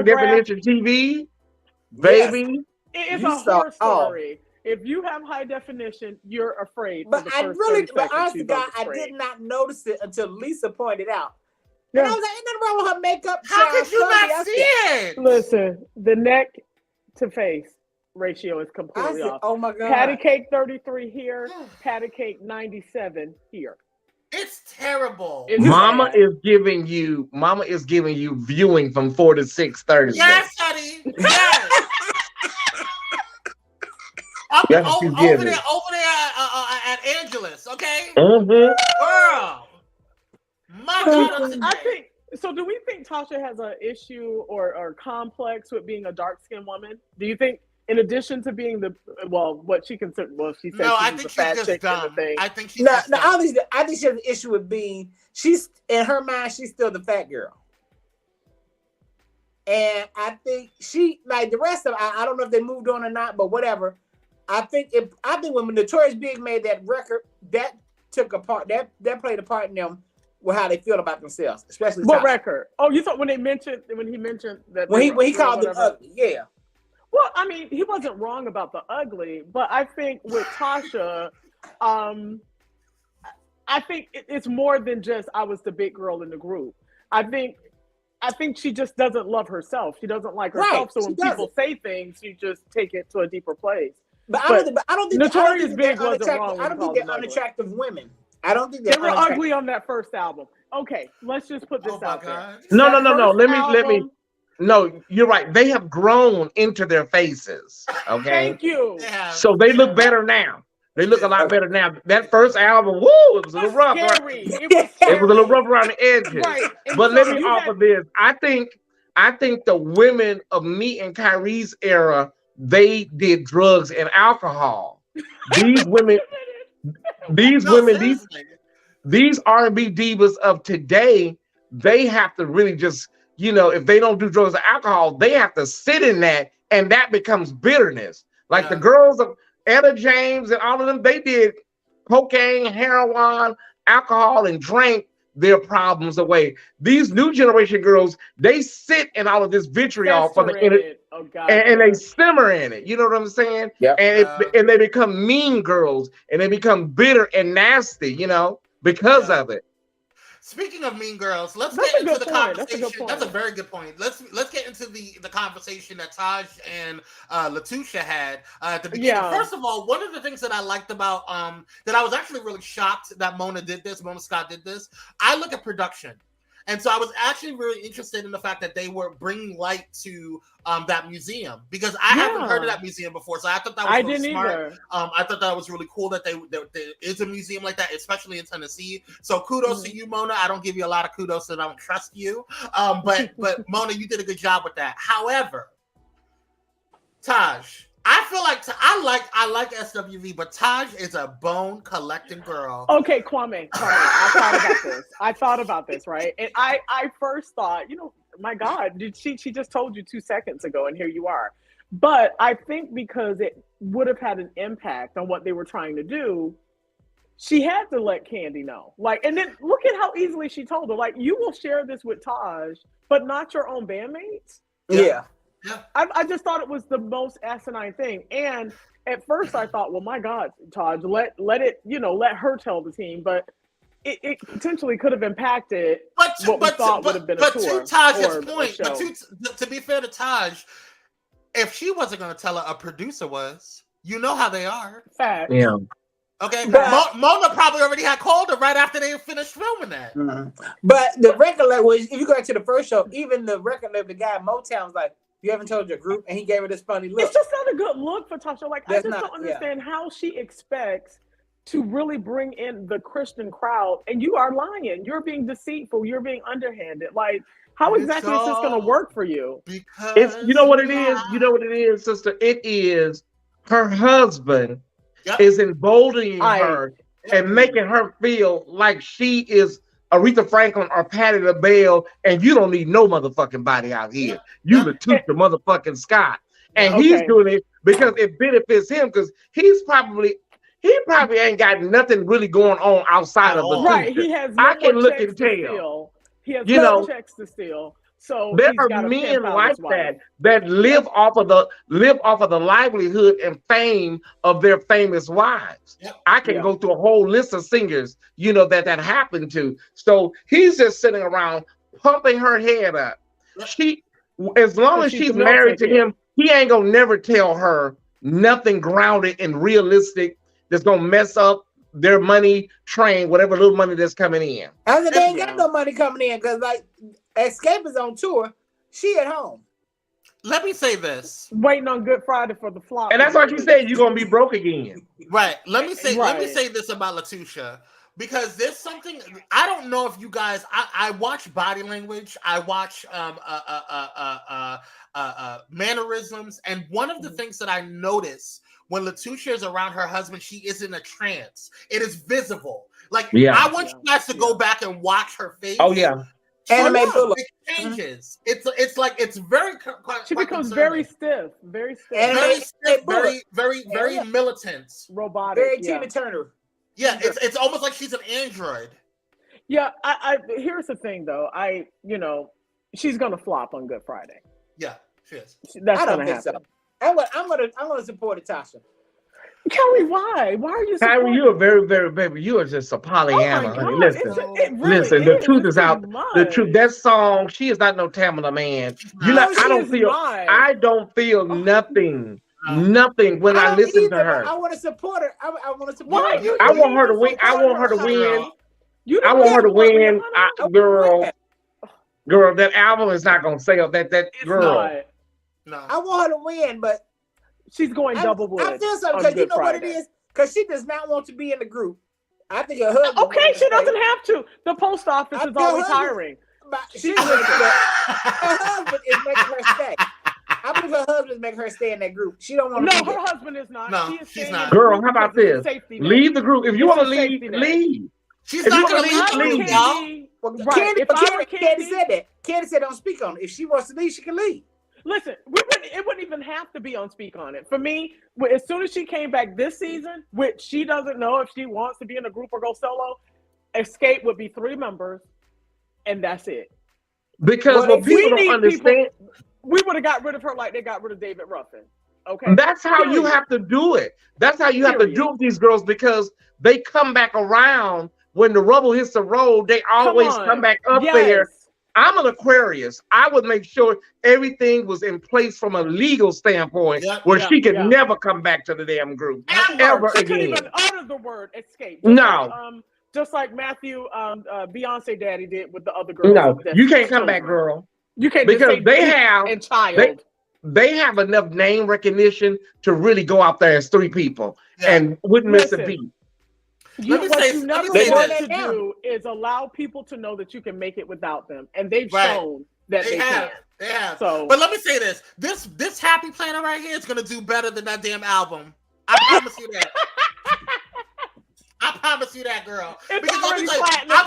definition, TV, baby. It's a horror story. If you have high definition, you're afraid. But honestly, God, I did not notice it until Lisa pointed out. Yeah. And I was like, ain't nothing wrong with her makeup. How could you not see it? Listen, the neck to face ratio is completely off. Oh my God. Patty cake 33 here, patty cake 97 here. It's terrible. Mama is giving you viewing from 4 to 6:30. Yes, honey. Yes. Over there at Angelus, okay? Mm-hmm. Girl. My God. I think so. Do we think Tasha has an issue or complex with being a dark-skinned woman? Do you think, in addition to being what she considered, she said no, she I was think a fat she's chick just dumb. in the thing. I think she's just dumb. I think she has an issue with being, she's, in her mind, she's still the fat girl. And I think she, like the rest of, I don't know if they moved on or not, but whatever. I think when Notorious Big made that record, that took a part, that played a part in them with how they feel about themselves, especially what Tasha. Record? Oh, you thought when he mentioned that when he called them ugly, yeah. Well, I mean, he wasn't wrong about the ugly, but I think with Tasha, I think it's more than just I was the big girl in the group. I think she just doesn't love herself. She doesn't like herself. Right, so when people say things, you just take it to a deeper place. But I don't think Notorious Big wasn't wrong. I don't think they're unattractive women. I don't think they were ugly on that first album. Okay, let's just put this out there. No. Let me. No, you're right. They have grown into their faces. Okay. Thank you. So they look better now. They look a lot better now. That first album, woo, it was a little rough. It was a little rough around the edges. Right. But let me offer this. I think the women of me and Kyrie's era, they did drugs and alcohol. These women, these R&B divas of today, they have to really just, if they don't do drugs or alcohol, they have to sit in that, and that becomes bitterness. Like the girls of Etta James and all of them, they did cocaine, heroin, alcohol, and drank their problems away. These new generation girls, they sit in all of this vitriol for the internet, and they simmer in it. You know what I'm saying? Yep. And they become mean girls, and they become bitter and nasty, because of it. Speaking of mean girls, let's get into the conversation. That's a very good point. Let's get into the conversation that Taj and Latucia had at the beginning. Yeah. First of all, one of the things that I liked about that I was actually really shocked that Mona Scott did this. I look at production. And so I was actually really interested in the fact that they were bringing light to that museum, because I haven't heard of that museum before. So I thought that was really smart. I thought that was really cool that there is a museum like that, especially in Tennessee. So kudos to you, Mona. I don't give you a lot of kudos because I don't trust you. But Mona, you did a good job with that. However, Taj, I feel like I like SWV, but Taj is a bone collecting girl. Okay, Kwame, I thought about this, right? And I first thought, my God, she just told you 2 seconds ago, and here you are. But I think because it would have had an impact on what they were trying to do, she had to let Candy know. And then look at how easily she told her. You will share this with Taj, but not your own bandmates. Yeah. Yeah. I just thought it was the most asinine thing. And at first I thought, well, my God, Taj, let it, let her tell the team. But it potentially could have impacted what we thought would have been a tour. But to Taj's point, to be fair to Taj, if she wasn't going to tell her, a producer was. You know how they are. Fact. Yeah. Okay, Mona probably already had called her right after they finished filming that. Mm-hmm. But the record label, if you go to the first show, even the record label, the guy at Motown was like, You haven't told your group, and he gave her this funny look. It's just not a good look for Tasha. Like, I just don't understand how she expects to really bring in the Christian crowd, and you are lying. You're being deceitful. You're being underhanded. Like, how exactly is this going to work for you? Because it's, you know what it is? You know what it is, sister? It is her husband is emboldening her and making her feel like she is Aretha Franklin or Patti LaBelle, and you don't need no motherfucking body out here. You the tooth the motherfucking Scott. And he's doing it because it benefits him, because he probably ain't got nothing really going on outside of the right. He has no I can look and tell. He has no checks to steal. So there are men like that live off of the livelihood and fame of their famous wives. I can go through a whole list of singers, that happened to. So he's just sitting around pumping her head up. As long as she's married to him, he ain't gonna never tell her nothing grounded and realistic that's gonna mess up their money train, whatever little money that's coming in. And they ain't got no money coming in, because like Escape is on tour, she at home. Let me say this: waiting on Good Friday for the flop, and that's what you said. You're gonna be broke again, right? Let me say this about Latusha, because there's something I don't know if you guys. I watch body language. I watch mannerisms, and one of the things that I notice when Latusha is around her husband, she is in a trance. It is visible. Like I want you guys to go back and watch her face. Oh yeah. It changes. It's like it's very. She becomes very stiff, very militant, robotic, very Tina Turner. Yeah, it's almost like she's an android. Yeah, I here's the thing though. She's gonna flop on Good Friday. Yeah, she is. That's gonna happen. So. I'm gonna support Tasha. Kyrie, why? Why are you supporting? Kyrie, you are very, very, baby. You are just a Pollyanna. Honey. Listen, the truth is out. The truth. That song, she is not no Tamala man. I don't feel nothing. Nothing when I listen to her. I want to support her. I want to support her. I want her to win. I want her to win. I want her to win. Girl, that album is not gonna sell. That girl. No. I want her to win, but she's going double wood. I feel something, because you know what it is? Because she does not want to be in the group. I think her husband. Okay, she doesn't have to. The post office is always hiring. Her husband is making her stay. I believe her husband is making her stay in that group. She don't want to. No, her husband is not. No, she's not. Girl, how about this? Leave the group. If you want to leave, leave. She's not going to leave, y'all. Candy said that. Candy said don't speak on it. If she wants to leave, she can leave. Listen, it wouldn't even have to be on Speak On It. For me, as soon as she came back this season, which she doesn't know if she wants to be in a group or go solo, Escape would be 3 members, and that's it. Because what people don't understand... we would have got rid of her like they got rid of David Ruffin. Okay? That's how you have to do it. That's how you have to do with these girls, because they come back around when the rubble hits the road. They always come back up there. I'm an Aquarius. I would make sure everything was in place from a legal standpoint, where she could never come back to the damn group ever she again. Couldn't even utter the word escape. Just like Matthew, Beyonce daddy did with the other girls. No, you can't come back, girl. You can't, because they have and child. They have enough name recognition to really go out there as 3 people and wouldn't miss a beat. What you never want to do is allow people to know that you can make it without them, and they've shown that they can. They have. So, but let me say this: this Happy Planner right here is gonna do better than that damn album. I promise you that. I promise you that, girl. Because I'm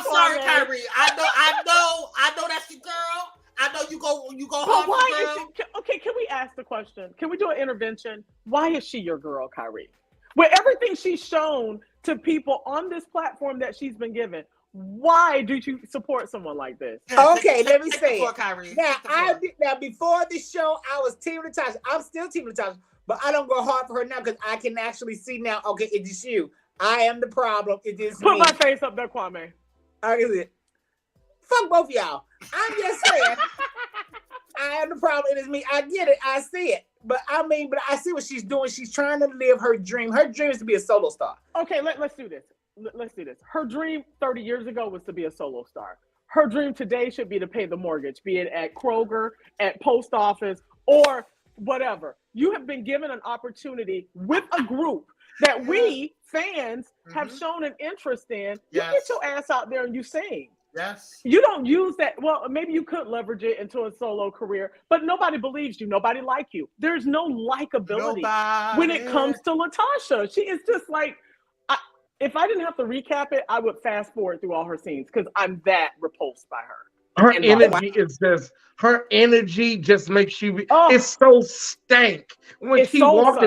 sorry, Kyrie. I know that's your girl. I know you go hard. But why is she? Okay, can we ask the question? Can we do an intervention? Why is she your girl, Kyrie? With everything she's shown to people on this platform that she's been given, why do you support someone like this? Okay, let me say it. Now, before this show, I was Team Natasha. I'm still Team Natasha, but I don't go hard for her now, because I can actually see now, okay, it is you. I am the problem. It is Put me. my face up there, Kwame. Fuck both of y'all. I'm just saying. I am the problem. It is me. I get it. I see it. But I see what she's doing. She's trying to live her dream. Her dream is to be a solo star. Okay, let's do this. Let's do this. Her dream 30 years ago was to be a solo star. Her dream today should be to pay the mortgage, be it at Kroger, at post office, or whatever. You have been given an opportunity with a group that we fans have shown an interest in. You get your ass out there and you sing. Yes. You don't use that. Well, maybe you could leverage it into a solo career, but nobody believes you. Nobody like you. There's no likability when it comes to Latasha. She is just like, if I didn't have to recap it, I would fast forward through all her scenes because I'm that repulsed by her. Her energy is just, her energy just makes you, it's so stank. When she walked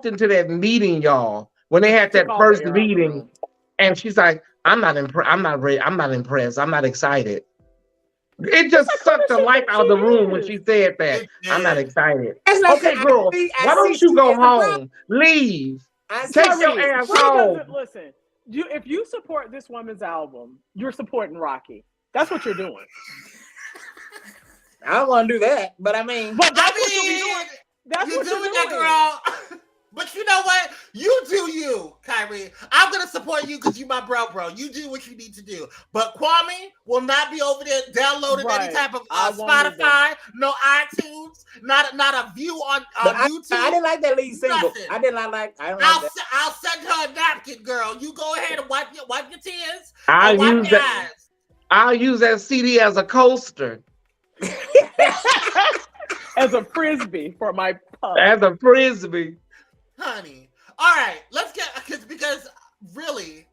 into that meeting, y'all, when they had that first meeting, and she's like, I'm not impressed. I'm not impressed. I'm not excited. It just sucked the life out of the room when she said that. I'm not excited. Okay, girl, why don't you go home? Leave. Take your ass home. Listen, if you support this woman's album, you're supporting Rocky. That's what you're doing. I don't want to do that, but I mean, what you're doing. That's what you're doing, that girl. But you know what? You do you, Kyrie. I'm gonna support you because you my bro. You do what you need to do. But Kwame will not be over there downloading any type of Spotify, no iTunes, not a view on YouTube. I didn't like that lead single. Nothing. I didn't like. I'll send her a napkin, girl. You go ahead and wipe your tears. I'll use that CD as a coaster. As a frisbee for my pup. As a frisbee. Honey. All right, let's get because really,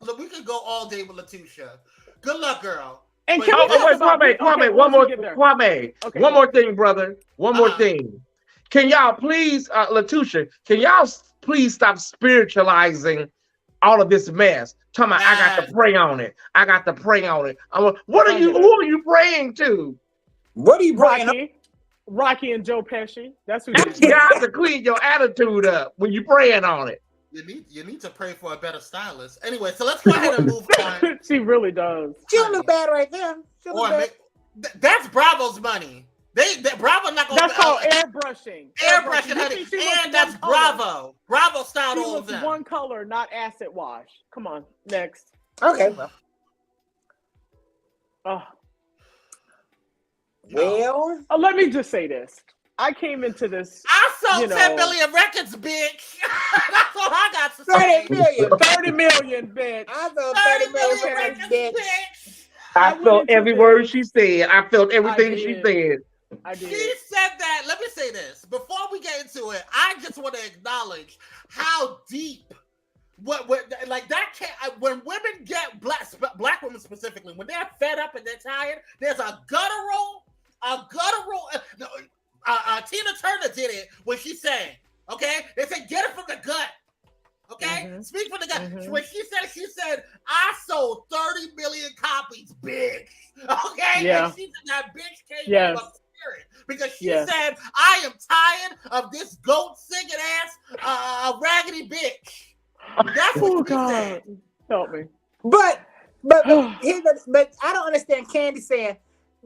look, we could go all day with Latusha. Good luck, girl. And Kwame, one more thing, brother. One more thing. Can y'all please, Latusha, can y'all please stop spiritualizing all of this mess? Talking about, I got to pray on it. I got to pray on it. Who are you praying to? What are you praying on? Rocky and Joe Pesci. That's who you got to clean your attitude up when you're praying on it. You need to pray for a better stylist. Anyway, so let's go ahead and move on. She really does. She don't look bad right there. That's Bravo's money. Bravo not gonna. That's called airbrushing. Airbrushing, honey. And that's Bravo. Bravo styled all of them. One color, not acid wash. Come on, next. Okay. Well, let me just say this. I came into this. I sold 10 million records, bitch. That's all I got to say. 30 million, bitch. I sold 30 million records, bitch. I felt every word she said. I felt everything she said. I did. She said that. Let me say this. Before we get into it, I just want to acknowledge how deep what like that can't when women get black women specifically, when they're fed up and they're tired, there's a guttural. Tina Turner did it when she sang. Okay, they said get it from the gut. Okay, speak from the gut. When she said, I sold 30 million copies, bitch. Okay, and she said that bitch came from a spirit because she said, I am tired of this goat singing ass raggedy bitch. That's what she said. Help me. But I don't understand Candy saying,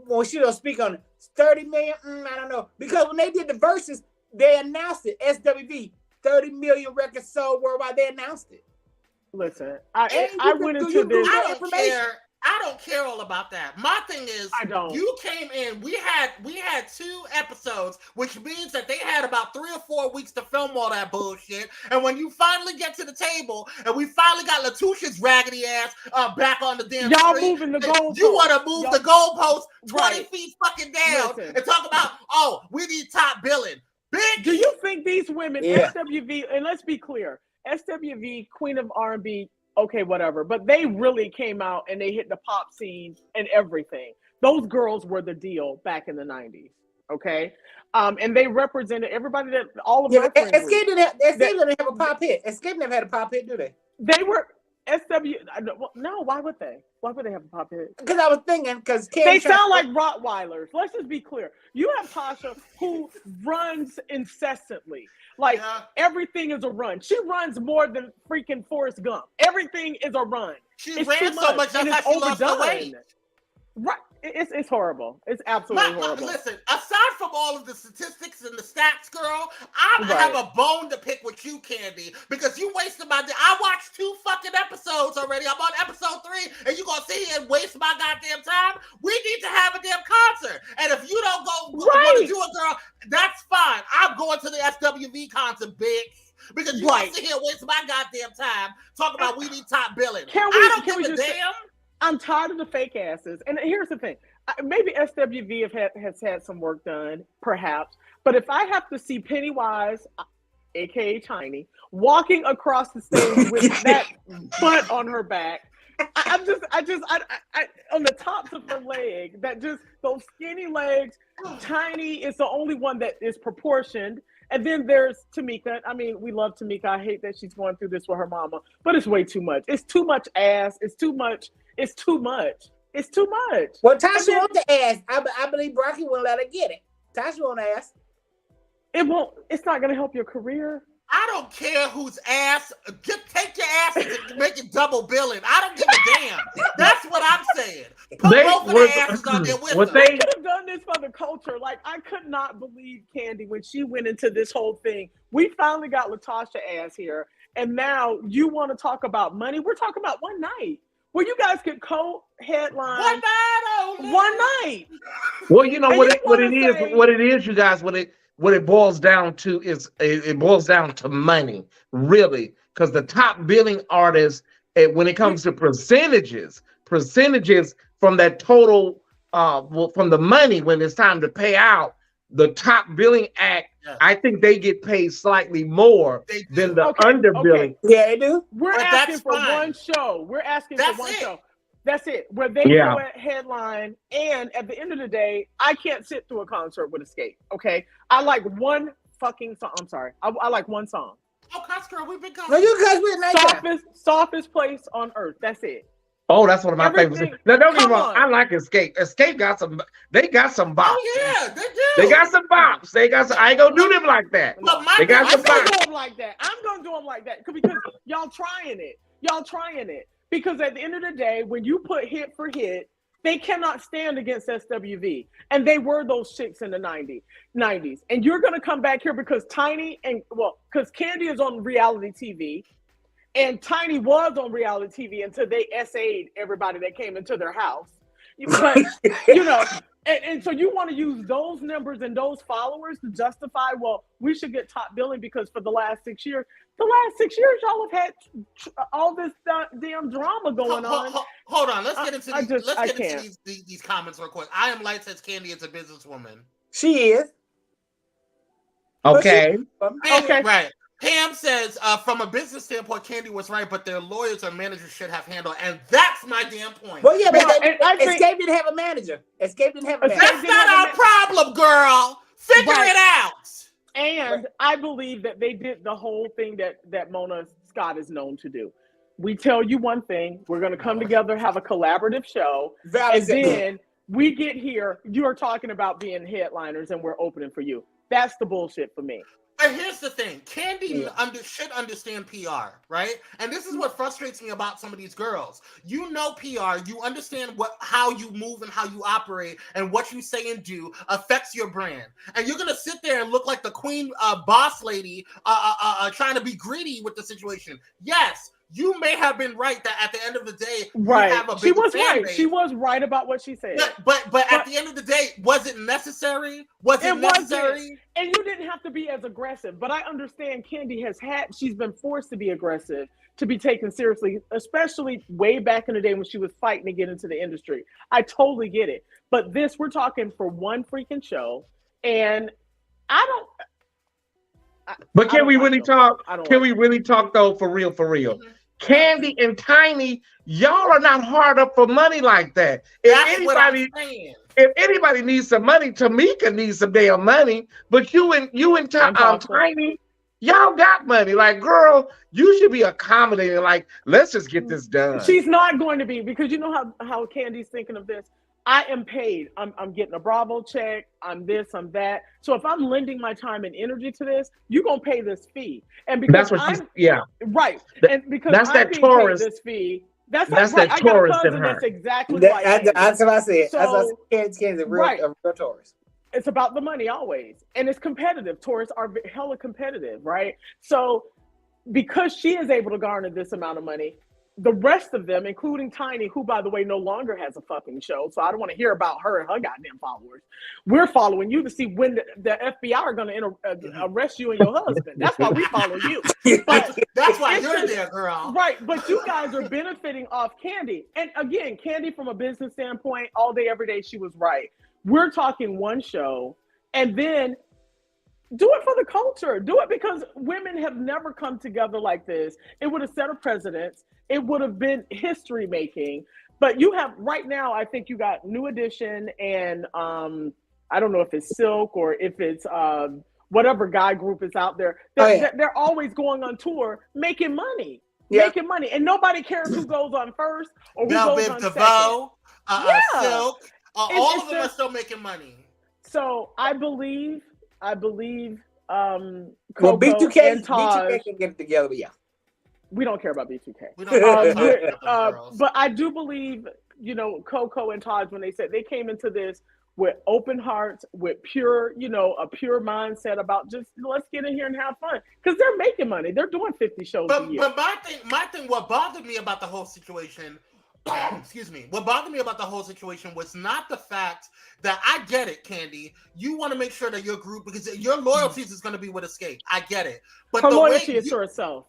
well, she don't speak on it. 30 million, I don't know. Because when they did the verses, they announced it. SWV, 30 million records sold worldwide. They announced it. Listen, I went into this. I don't care all about that. My thing is, you came in. We had 2 episodes, which means that they had about 3 or 4 weeks to film all that bullshit. And when you finally get to the table, and we finally got Latusha's raggedy ass back on the damn screen, moving the goalpost. You want to move the goalpost 20 feet fucking down and talk about, we need top billing, bitch. Do you think these women, SWV, and let's be clear, SWV, Queen of R&B. Okay, whatever. But they really came out and they hit the pop scene and everything. Those girls were the deal back in the 90s. Okay. And they represented everybody that all of my friends. Escape didn't have a pop hit. Escape never had a pop hit, do they? They were no, why would they? Why would they have a pop hit? Because I was thinking, they sound like Rottweilers. Let's just be clear. You have Tasha who runs incessantly. Like everything is a run. She runs more than freaking Forrest Gump. Everything is a run. She ran so much that's how she lost her weight. Right. It's horrible. It's absolutely horrible. Listen, aside from all of the statistics and the stats, girl, I have a bone to pick with you, Candy, because you wasted my day. I watched 2 fucking episodes already. I'm on episode 3, and you gonna sit here and waste my goddamn time? We need to have a damn concert. And if you don't go want to do it, girl, that's fine. I'm going to the SWV concert, bitch. Because you want to sit here and waste my goddamn time talking about we need top billing. I don't give a damn. I'm tired of the fake asses. And here's the thing. Maybe SWV has had some work done, perhaps. But if I have to see Pennywise, aka Tiny, walking across the stage with that butt on her back, I on the tops of her leg, those skinny legs, Tiny is the only one that is proportioned. And then there's Tamika. I mean, we love Tamika. I hate that she's going through this with her mama, but it's way too much. It's too much ass. It's too much. It's too much. It's too much. Well, Tasha wants the ass. I believe Brocky won't let her get it. Tasha won't ask. It won't. It's not going to help your career. I don't care whose ass. Just take your ass and make it double billing. I don't give a damn. That's what I'm saying. Put both of their asses on there with them. They could have done this for the culture. Like, I could not believe Candy when she went into this whole thing. We finally got Latasha ass here, and now you want to talk about money? We're talking about one night where you guys could co-headline one night. Well, you know what it is, you guys. What it boils down to is it boils down to money, really, because the top billing artists, when it comes to percentages from that total, from the money when it's time to pay out, the top billing act, I think they get paid slightly more than the underbilling. Yeah, they do. We're asking for one show. We're asking for one show. That's it. Where they go at headline, and at the end of the day, I can't sit through a concert with Escape. Okay, I like one fucking song. I'm sorry, I like one song. Oh, cuss girl, we've been going. No, you guys with softest place on earth. That's it. Oh, that's one of my favorites. Now, don't get me wrong. I like Escape. Escape got some. They got some bops. Oh yeah, they do. They got some bops. They got some. I ain't gonna do them like that. They got some bops. I'm gonna do them like that. I'm gonna do them like that because y'all trying it. Y'all trying it. Because at the end of the day, when you put hit for hit, they cannot stand against SWV. And they were those chicks in the 90s. And you're going to come back here because because Candy is on reality TV. And Tiny was on reality TV until they SA'd everybody that came into their house. But, and so you want to use those numbers and those followers to justify, well, we should get top billing because for the last 6 years, y'all have had all this damn drama going on. Hold on, let's get into these comments real quick. I Am Light says Candy is a businesswoman. She is. Okay. Okay. Right. Pam says, from a business standpoint, Candy was right, but their lawyers or managers should have handled, and that's my damn point. Well, yeah, but Escape didn't have a manager. That's not our problem, girl. Figure it out. And I believe that they did the whole thing that Mona Scott is known to do. We tell you one thing, we're going to come together, have a collaborative show, and then we get here, you are talking about being headliners, and we're opening for you. That's the bullshit for me. But here's the thing. Candy should understand PR, right? And this is what frustrates me about some of these girls. You know PR. You understand how you move and how you operate and what you say and do affects your brand. And you're going to sit there and look like the queen boss lady trying to be greedy with the situation. Yes, you may have been right that at the end of the day, right. You have a big she was right. base. She was right about what she said. But at the end of the day, was it necessary? Was it necessary? And you didn't have to be as aggressive. But I understand Candy she's been forced to be aggressive, to be taken seriously, especially way back in the day when she was fighting to get into the industry. I totally get it. But we're talking for one freaking show. And But can we really talk? Can we really talk though, for real? Mm-hmm. Candy and Tiny, y'all are not hard up for money like that. If anybody needs some money, Tamika needs some damn money. But you and Tiny, y'all got money. Like, girl, you should be accommodating. Like, let's just get this done. She's not going to be, because you know how Candy's thinking of this. I am paid. I'm getting a Bravo check. I'm this, I'm that. So if I'm lending my time and energy to this, you're gonna pay this fee. And because right. And because that's that tourist. This fee. That's that tourist in her. That's exactly right. That's what I said. So, Candy's a real tourist. It's about the money always, and it's competitive. Tourists are hella competitive, right? So because she is able to garner this amount of money, the rest of them, including Tiny, who, by the way, no longer has a fucking show, so I don't want to hear about her and her goddamn followers. We're following you to see when the FBI are going to arrest you and your husband. That's why we follow you. But that's why you're there, girl. Right, but you guys are benefiting off Candy. And again, Candy, from a business standpoint, all day, every day, she was right. We're talking one show, and then do it for the culture. Do it because women have never come together like this. It would have set a precedent. It would have been history making. But you have right now, I think you got New Edition and I don't know if it's Silk or if it's whatever guy group is out there. They're always going on tour making money. Making money. And nobody cares who goes on first or who goes on second. Silk. All of them are still making money. So I believe well, B2K and Taj can get it together, but yeah. We don't care about B2K. We don't but I do believe, Coco and Taj, when they said they came into this with open hearts, with pure, a pure mindset about just let's get in here and have fun. Because they're making money. They're doing 50 shows a year. But my thing, what bothered me about the whole situation, what bothered me about the whole situation was not the fact that I get it, Candy. You want to make sure that your group, because your loyalties is going to be with Escape. I get it. But her loyalty is to herself.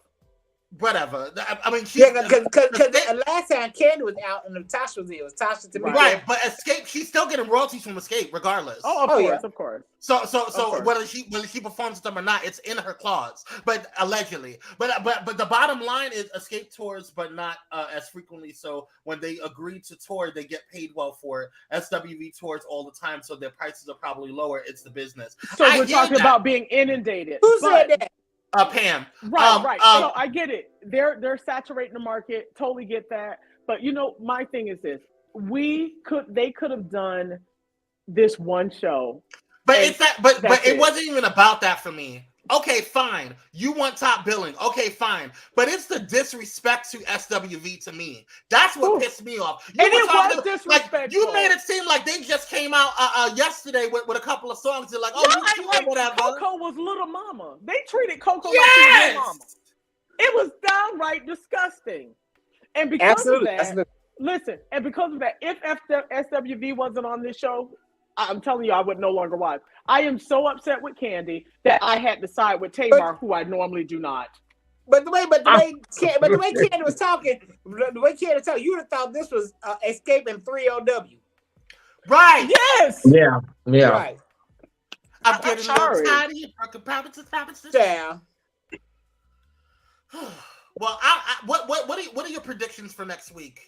Whatever. I mean, because last time Candy was out and Tasha was here. It was Tasha to me. Right, but Escape, she's still getting royalties from Escape, regardless. Of course. So whether she performs with them or not, it's in her clause. But allegedly, but the bottom line is Escape tours, but not as frequently. So when they agree to tour, they get paid well for it. SWV tours all the time, so their prices are probably lower. It's the business. So we're talking about being inundated. Who said that? Pam. Right. So I get it. They're saturating the market. Totally get that. But my thing is this: they could have done this one show. But it wasn't even about that for me. Okay, fine. You want top billing. Okay, fine. But it's the disrespect to SWV to me. That's what pissed me off. It was disrespectful. Like, you made it seem like they just came out yesterday with a couple of songs. They're like, whatever. Coco was Little Mama. They treated Coco like she was Little Mama. It was downright disgusting. And because of that, listen, and because of that, if SWV wasn't on this show, I'm telling you, I would no longer watch. I am so upset with Candy that I had to side with Tamar, who I normally do not. But the way Candy was talking, you would have thought this was Escaping 3OW. Right. Yes. Yeah. Right. I'm getting a little tired of Yeah. Well, what are your predictions for next week?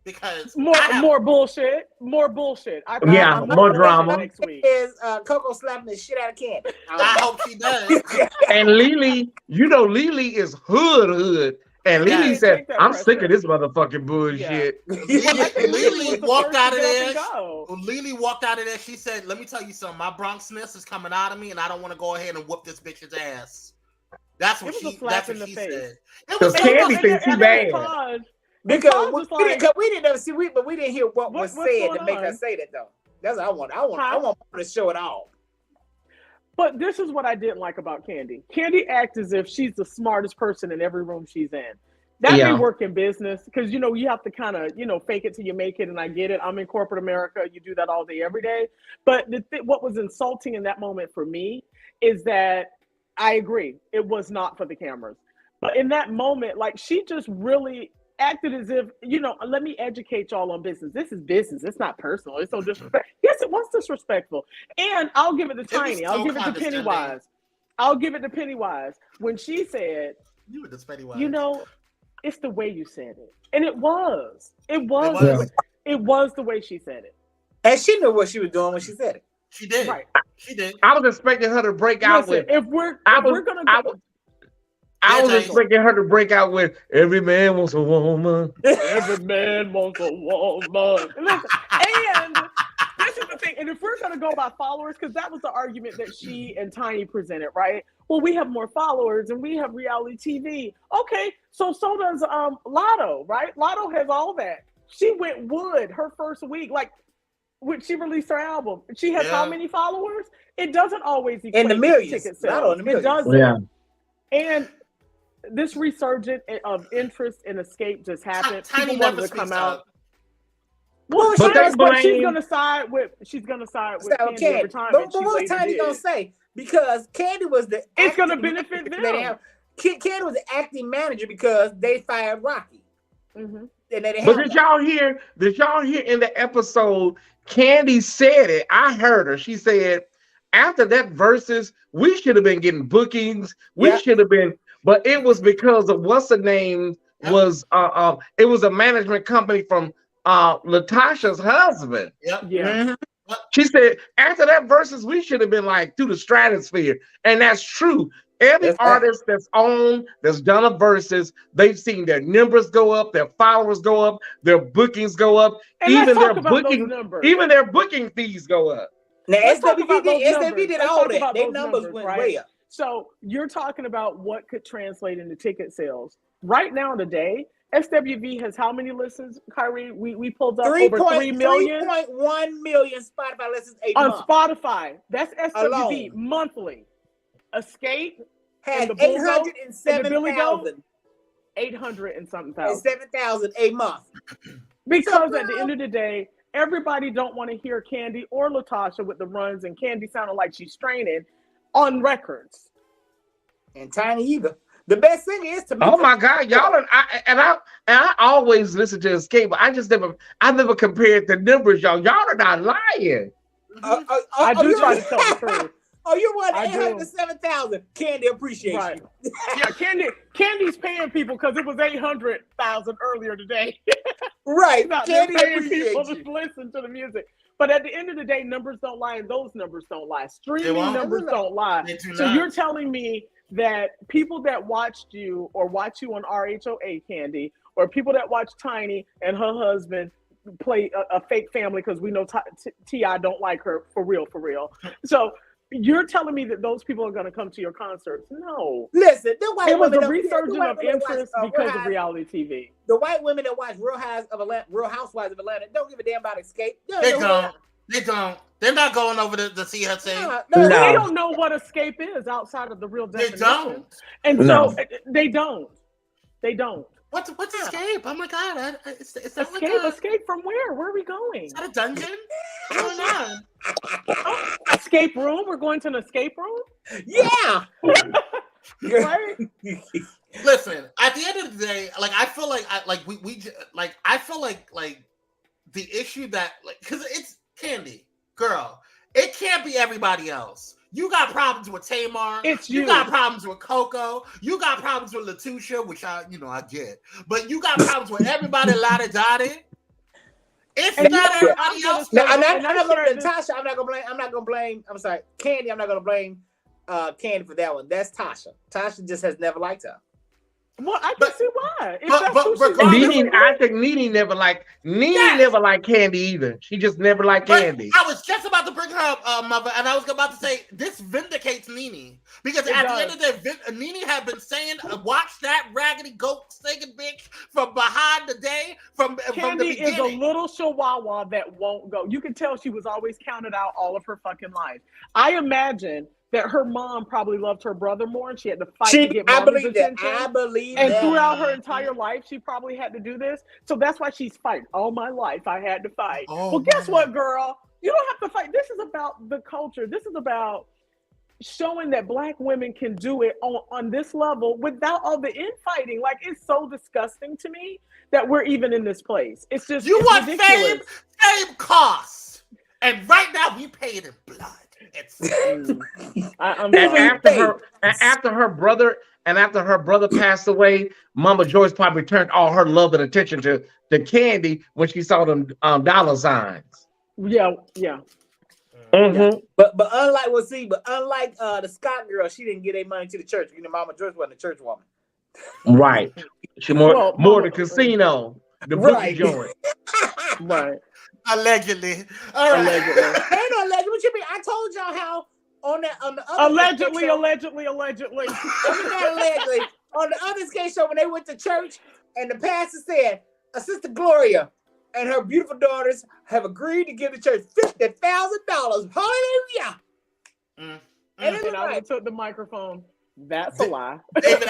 Because more bullshit. More drama. Next week is Coco slapping the shit out of Candy. I hope she does. And Lily, Lily is hood. And Lily said, I'm sick of this motherfucking bullshit. Lily walked out of there. Lily walked out of there. She said, let me tell you something. My Bronxness is coming out of me, and I don't want to go ahead and whoop this bitch's ass. That's what she said. Because Candy thinks too bad. Because we didn't see, but we didn't hear what was said to make her say that though. That's what I want. I want her to show it all. But this is what I didn't like about Candy. Candy acts as if she's the smartest person in every room she's in. That may work in business because you have to kind of fake it till you make it. And I get it. I'm in corporate America. You do that all day, every day. But what was insulting in that moment for me is that I agree it was not for the cameras. But in that moment, like she just really acted as if, let me educate y'all on business. This is business. It's not personal. It's so disrespectful. Yes, it was disrespectful. And I'll give it to Tiny. I'll give it to Pennywise. When she said, you were just Pennywise. It's the way you said it. And it was. It was the way she said it. And she knew what she was doing when she said it. She did. Right. She did. I was expecting her to break out with. I was expecting her to break out with "Every man wants a woman." Every man wants a woman. Listen, and this is the thing. And if we're gonna go by followers, because that was the argument that she and Tiny presented, right? Well, we have more followers and we have reality TV. Okay, so does Lotto, right? Lotto has all that. She went wood her first week, like when she released her album. She has how many followers? It doesn't always equate in the millions. Ticket sales. Not in the millions. It doesn't. Yeah. And this resurgence of interest in Escape just happened. Tiny People wanted never to come speaks out. up. Well, but she's gonna side with Candy every time. But what Tiny gonna say? Because Candy was the it's gonna benefit them. Candy was the acting manager because they fired Rocky. Mm-hmm. And but did y'all hear in the episode, Candy said it. I heard her. She said, after that versus, we should have been getting bookings. We should have been, but it was because of what's the name was it was a management company from Latasha's husband. Yep. Yeah. Mm-hmm. She said, after that versus, we should have been like through the stratosphere. And that's true. Every artist that's done a versus, they've seen their numbers go up, their followers go up, their bookings go up, and even their booking fees go up. Now SWV did all that. Their numbers went way up. So you're talking about what could translate into ticket sales. Right now today, SWV has how many listens, Kyrie? We pulled up over 3 million. 3.1 million Spotify listens on Spotify. That's SWV monthly. Escape had 807,000. 800 and something thousand. 7,000 a month. Because at the end of the day, everybody don't want to hear Candy or Latasha with the runs, and Candy sounded like she's straining on records. And Tiny either. The best thing is to me. Oh my God, y'all I always listen to Escape, but I never compared the numbers, y'all. Y'all are not lying. I do try to tell the truth. Oh, you want 807,000? Candy appreciates you. Yeah, Candy's paying people because it was 800,000 earlier today. Right, Candy paying people to listen to the music. But at the end of the day, numbers don't lie, and those numbers don't lie. Streaming numbers don't lie. So you're telling me that people that watched you or watch you on RHOA, Candy, or people that watch Tiny and her husband play a fake family because we know T.I. don't like her for real. So you're telling me that those people are going to come to your concerts? No. Listen, it was a resurgence of interest because of reality TV. The white women that watch Real Housewives of Atlanta don't give a damn about Escape. They don't. They're not going over to see her sing. No. They don't know what Escape is outside of the real definition. They don't. And so they don't. They don't. What's Escape? Oh my God! It's Escape from where? Where are we going? Is that a dungeon? What's going on? Escape room? We're going to an escape room? Yeah. Right. Listen. At the end of the day, like I feel like I feel like the issue that because it's Candy, girl. It can't be everybody else. You got problems with Tamar. You got problems with Coco. You got problems with Latusha, which I get. But you got problems with everybody. Lada Dottie. It's not everybody else. I'm not gonna blame Tasha. I'm not gonna blame. I'm sorry, Candy. I'm not gonna blame Candy for that one. That's Tasha. Tasha just has never liked her. Well, I can see why. I think Nene never liked Candy either. She just never liked Candy. I was just about to bring her up, mother, and I was about to say this vindicates Nene because the end of the day, Nene had been saying, "Watch that raggedy goat singing bitch from behind the day from the beginning." Candy is a little chihuahua that won't go. You can tell she was always counted out all of her fucking life. I imagine that her mom probably loved her brother more, and she had to fight to get mommy's attention. I believe that. And throughout her entire life, she probably had to do this. So that's why she's fighting. All my life, I had to fight. Well, guess what, girl? You don't have to fight. This is about the culture. This is about showing that Black women can do it on this level without all the infighting. Like, it's so disgusting to me that we're even in this place. It's just want ridiculous. Fame costs, and right now we pay it in blood. After her brother passed away, Mama Joyce probably turned all her love and attention to Candy when she saw them dollar signs. Yeah. Mm-hmm. But unlike the Scott girl, she didn't get any money to the church. You know, Mama Joyce wasn't a church woman. Right. She more the casino, the bookie joint. Right. Allegedly. All right. Allegedly. Ain't no allegedly. What you mean? I told y'all how on the other allegedly. Allegedly. On the other skate show when they went to church and the pastor said, Sister Gloria and her beautiful daughters have agreed to give the church $50,000. Hallelujah. And I took the microphone. That's a lie. David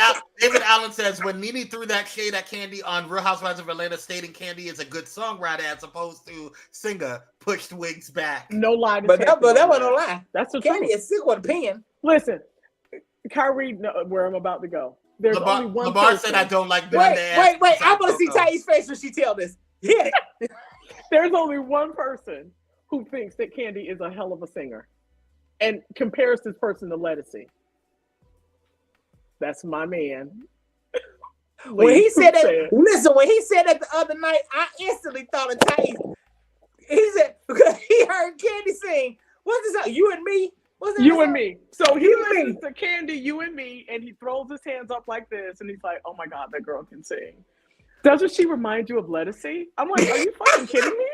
Allen says, when Nene threw that shade at Candy on Real Housewives of Atlanta, stating Candy is a good songwriter as opposed to singer, pushed wigs back. No lie. But that wasn't no lie. That's the Candy truth. is sick with a pen. Listen, Kyrie, where I'm about to go. There's only one Lamar person. said, I don't like Wait. I want to see Tai's face when she tell this. Yeah. There's only one person who thinks that Candy is a hell of a singer and compares this person to Lettucey. That's my man. When he said that, listen, when he said that the other night, I instantly thought of Thais. He said, because he heard Candy sing, what's this song? You and Me? What's that You song? and Me. So he listens to Candy, You and Me, and he throws his hands up like this, and he's like, oh my God, that girl can sing. Doesn't she remind you of Lettucey? I'm like, are you fucking kidding me?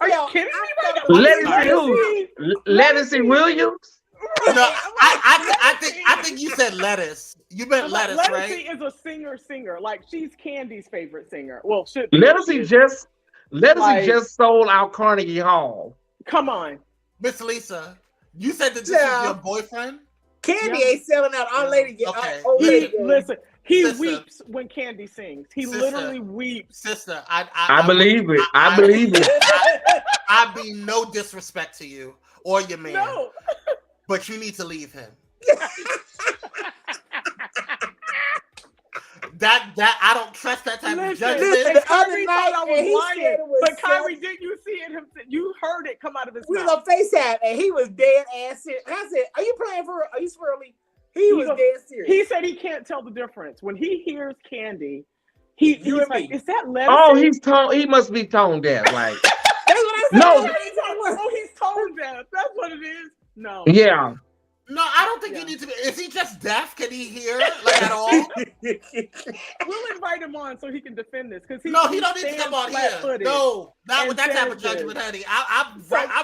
Are you kidding me right now? Lettucey Williams? No, I think you said lettuce. You meant lettuce, right? Lettucey is a singer. Like, she's Candy's favorite singer. Well, should Lettucey just sold out Carnegie Hall. Come on. Miss Lisa, you said that this is your boyfriend? Candy ain't selling out. Our lady. Okay. Listen, he weeps when Candy sings. He literally weeps. Sister, I believe it. I believe it. I mean no disrespect to you or your man. No. But you need to leave him. that I don't trust that type of judgment. The other night, I was lying, but Kyrie, didn't you see it? You heard it come out of his mouth. We was on FaceTime, and he was dead ass serious. I said, "Are you playing for? Are you swirly?" He was dead serious. He said he can't tell the difference when he hears Candy. He's like, "Is that Lettucey?" Oh, he must be tone deaf. Like, that's what I said. No. Oh, he's tone deaf. That's what it is. No. Yeah. No, I don't think you need to be. Is he just deaf? Can he hear like at all? We'll invite him on so he can defend this because he don't need to come on here. No, not with that type of judgment, honey. I'm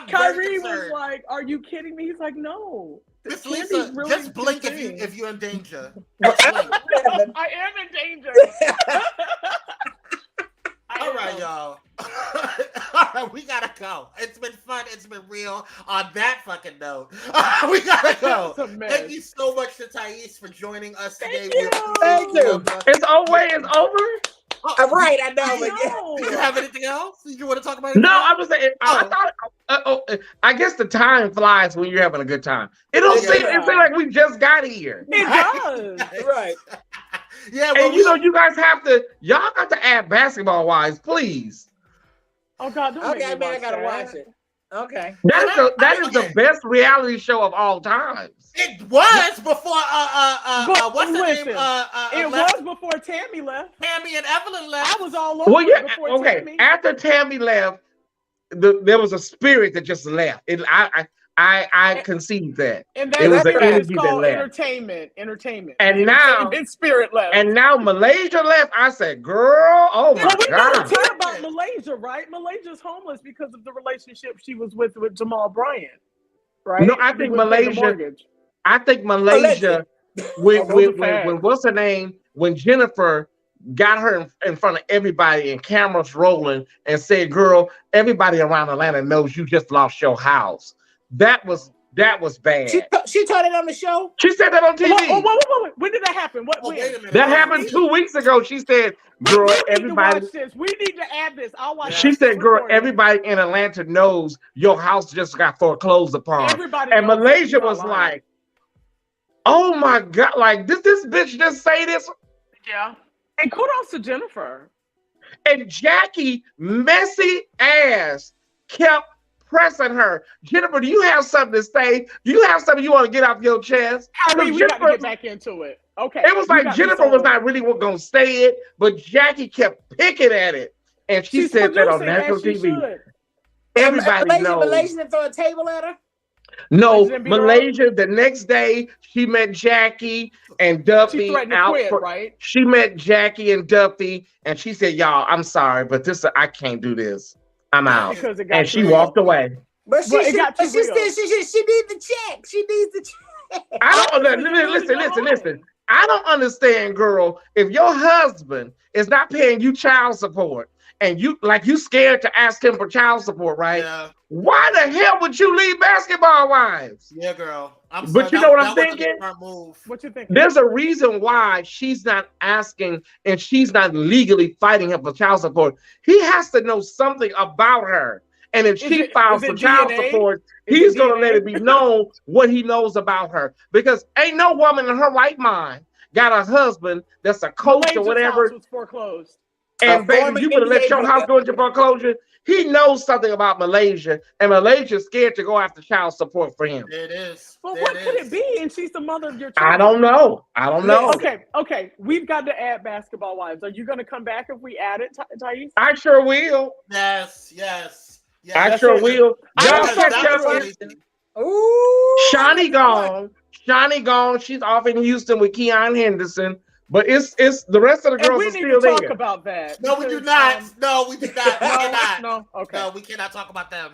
Kyrie was like, "Are you kidding me?" He's like, "No." Miss Lisa, really just blink if you're in danger. I am in danger. All right, y'all. All right, we gotta go. It's been fun. It's been real. On that fucking note, we gotta go. Thank you so much to Thais for joining us today. Thank you. It's over. Right, I know. Did you have anything else? Did you want to talk about it? No, I was saying. I guess the time flies when you're having a good time. It seems like we just got here. It does. Right. Yeah, well, and you guys y'all got to add basketball wise, please. Oh God, don't okay, man, I gotta watch it. Okay. That is the best reality show of all times. It was before what's the name? It was before Tammy left. Tammy and Evelyn left. I was all over before Tammy. After Tammy left, there was a spirit that just left. I concede that. And it was the energy that left. Entertainment. And now its spirit left. And now Malaysia left. I said, girl, oh my God. We never talk about Malaysia, right? Malaysia's homeless because of the relationship she was with Jamal Bryant. Right? No, I think Malaysia when what's her name? When Jennifer got her in front of everybody and cameras rolling and said, girl, everybody around Atlanta knows you just lost your house. That was bad. She told it on the show? She said that on TV. Wait. When did that happen? That happened 2 weeks ago. She said, girl, everybody. We need to add this. I'll watch She said, girl, everybody in Atlanta knows your house just got foreclosed upon. And Malaysia was like, oh my God, like this bitch just say this? Yeah. And kudos to Jennifer. And Jackie, messy ass, kept pressing her. Jennifer, do you have something to say? Do you have something you want to get off your chest? We got to get back into it. Okay. It was like Jennifer was not really going to say it, but Jackie kept picking at it. And she said that on national TV. Everybody knows. Malaysia didn't throw a table at her? No, Malaysia, the next day, she met Jackie and Duffy. Right? She met Jackie and Duffy, and she said, y'all, I'm sorry, but I can't do this. I'm out. And she walked away. But she needs the check. She needs the check. Listen. I don't understand, girl. If your husband is not paying you child support and you scared to ask him for child support, right? Yeah. Why the hell would you leave Basketball Wives? Yeah, girl. But you know what I'm thinking? What you thinking? There's a reason why she's not asking and she's not legally fighting him for child support. He has to know something about her. And if she files for child support, he's going to let it be known what he knows about her. Because ain't no woman in her right mind got a husband that's a coach or whatever. House was foreclosed. And baby, you would have let your house go into foreclosure. He knows something about Malaysia, and Malaysia's scared to go after child support for him. It is. Well, what could it be? And she's the mother of your child. I don't know. Okay. We've got to add Basketball Wives. Are you going to come back if we add it, Thais? I sure will. Yes. I sure will. Y'all catch up. Ooh, Shawnee gone. She's off in Houston with Keon Henderson. But it's the rest of the girls are still there. We need to talk about that. No, we do not. No, we do not. No. Okay. No, we cannot talk about them.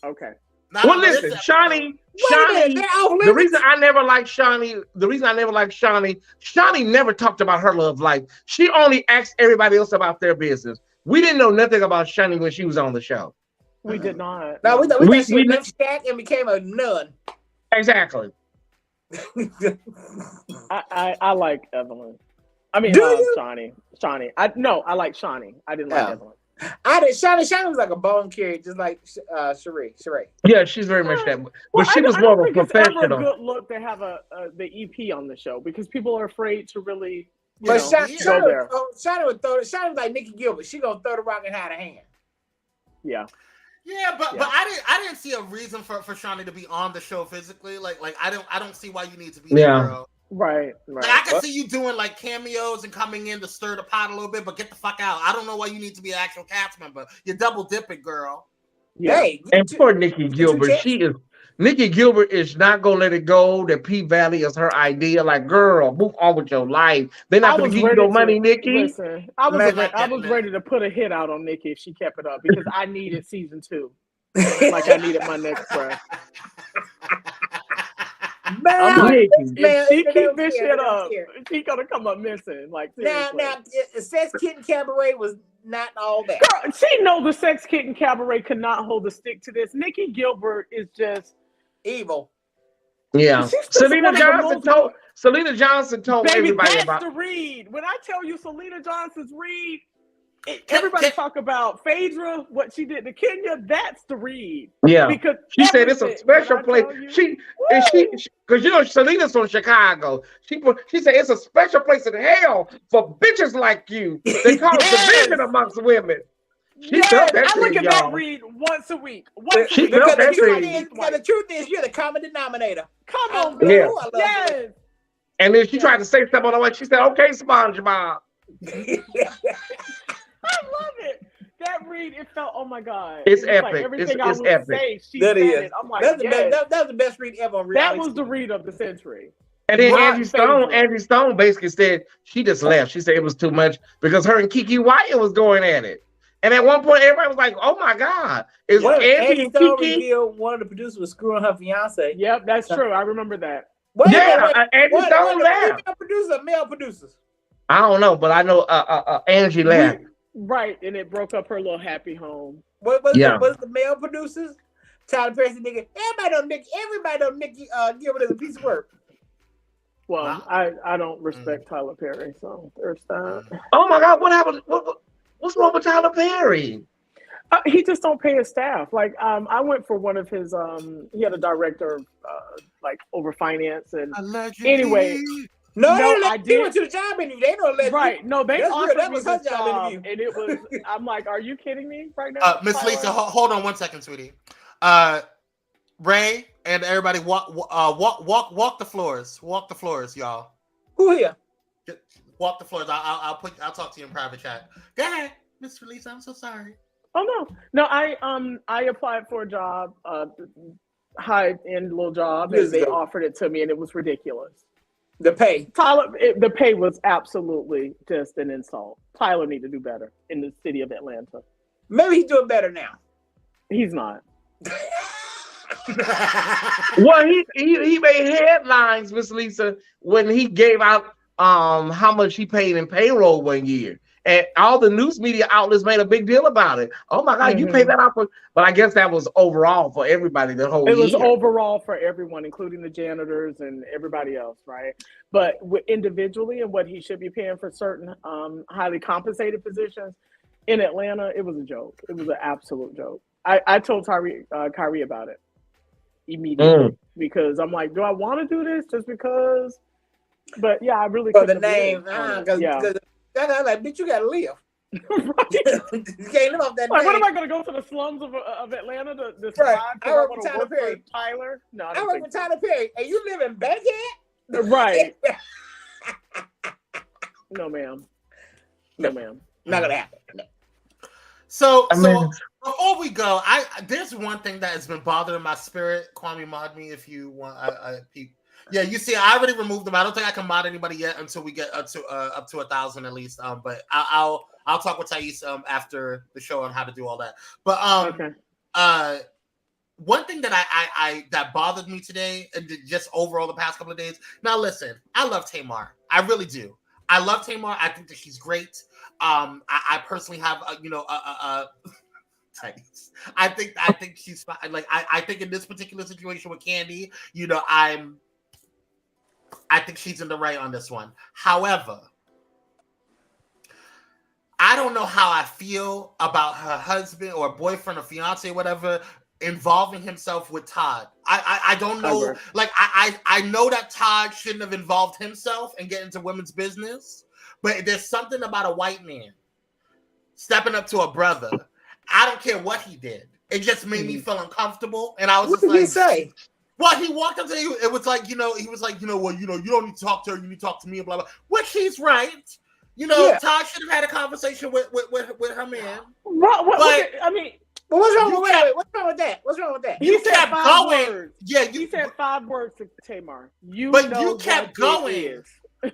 Okay. Well, listen, Shawnee. The reason I never liked Shawnee, Shawnee never talked about her love life. She only asked everybody else about their business. We didn't know nothing about Shawnee when she was on the show. We did not. No, we thought she left Shaq and became a nun. Exactly. I like Evelyn. I mean, Shawnee. I like Shawnee. I didn't like Evelyn. Shawnee was like a bone carrier, just like Sheree. Yeah, she's very much that. But she was more of a professional. It's ever a good look to have the EP on the show because people are afraid to really. Shawnee was like Nikki Gilbert. She gonna throw the rock and hide a hand. Yeah. Yeah, but I didn't see a reason for Shawnee to be on the show physically. Like I don't see why you need to be there, girl. Right. Like, I can see you doing like cameos and coming in to stir the pot a little bit, but get the fuck out. I don't know why you need to be an actual cast member. You're double dipping, girl. Yeah. Hey, and poor Nikki Gilbert, Nikki Gilbert is not gonna let it go that P Valley is her idea. Like, girl, move on with your life. They're not gonna give you no money, Nikki. Listen, I was ready to put a hit out on Nikki if she kept it up because I needed season 2. Like I needed my next breath. If she keep this shit up, she gonna come up missing. Like now, Sex Kitten Cabaret was not all that. Girl, she knows the Sex Kitten Cabaret could not hold a stick to this. Nikki Gilbert is just evil. Yeah, Selena Johnson told everybody about the read. When I tell you Selena Johnson's read. Everybody talk about Phaedra, what she did to Kenya. That's the read. Yeah, because she said it's a special place. She because Selena's from Chicago. She said it's a special place in hell for bitches like you. They call it division amongst women. She felt that I look at that read once a week. Because the truth is, you're the common denominator. Come on, man. Yeah. Yes. And then she tried to say something on the way. She said, "Okay, SpongeBob." I love it. That read, it felt, oh my God. It's it epic. Like everything it's epic. Say, she that said it. I'm like, that's the best read ever on reality. That was the read of the century. And then Angie Stone basically said she just left. She said it was too much because her and Kiki Wyatt was going at it. And at one point, everybody was like, "Oh my God, is Angie and Kiki?" One of the producers was screwing her fiance. Yep, that's true. I remember that. Angie Stone left. Male producers. I don't know, but I know Angie left. Right, and it broke up her little happy home. What was the male producers? Tyler Perry nigga. Everybody know Nikki Gilbert is a piece of work. Well, I don't respect Tyler Perry, so there's that. Oh my God, what happened? What's wrong with Tyler Perry? He just don't pay his staff. Like I went for one of his he had a director like over finance and anyway. No, I did. He went to the job interview. They don't let right. No, they offered that was me her this job interview. And it was. I'm like, are you kidding me right now? Miss Lisa, hold on 1 second, sweetie. Ray and everybody walk the floors. Walk the floors, y'all. Who here? Walk the floors. I'll talk to you in private chat. Go ahead, Miss Lisa. I'm so sorry. Oh no. I applied for a job, high-end little job, and they offered it to me, and it was ridiculous. The pay. The pay was absolutely just an insult. Tyler need to do better in the city of Atlanta. Maybe he's doing better now. He's not. Well, he made headlines, Miss Lisa, when he gave out how much he paid in payroll one year. And all the news media outlets made a big deal about it. Oh my God, you pay that out for, but I guess that was overall for everybody the whole year. It was overall for everyone, including the janitors and everybody else, right? But individually and what he should be paying for certain highly compensated positions in Atlanta, it was a joke. It was an absolute joke. I told Kyrie about it immediately because I'm like, do I want to do this just because? But yeah, I really for the name. Because I'm like, bitch, you gotta live. You can't live off that name. What am I gonna go to the slums of Atlanta to survive? I work with Tyler Perry. Tyler? No, I work with Tyler Perry. And you live in Bankhead? Right. No, ma'am. No, ma'am. Not gonna happen. No. So before we go, there's one thing that has been bothering my spirit. Kwame, mod me if you want. Yeah, you see, I already removed them. I don't think I can mod anybody yet until we get up to 1,000 at least. But I'll talk with Thais after the show on how to do all that. But one thing that I that bothered me today and just overall the past couple of days. Now listen, I love Tamar. I really do. I love Tamar. I think that she's great. I personally have Thais. I think she's like I think in this particular situation with Candy, I think she's in the right on this one. However, I don't know how I feel about her husband or boyfriend or fiance or whatever involving himself with Todd. I don't know. Like I know that Todd shouldn't have involved himself and get into women's business, but there's something about a white man stepping up to a brother. I don't care what he did. It just made me feel uncomfortable, and I was what just did he say? Well, he walked up to you. It was like, he was like, you don't need to talk to her. You need to talk to me, and blah, blah. Which he's right. Todd should have had a conversation with her man. What what's wrong with that? What's wrong with that? You kept going. Words. Yeah, you said 5 words to Tamar. You kept going.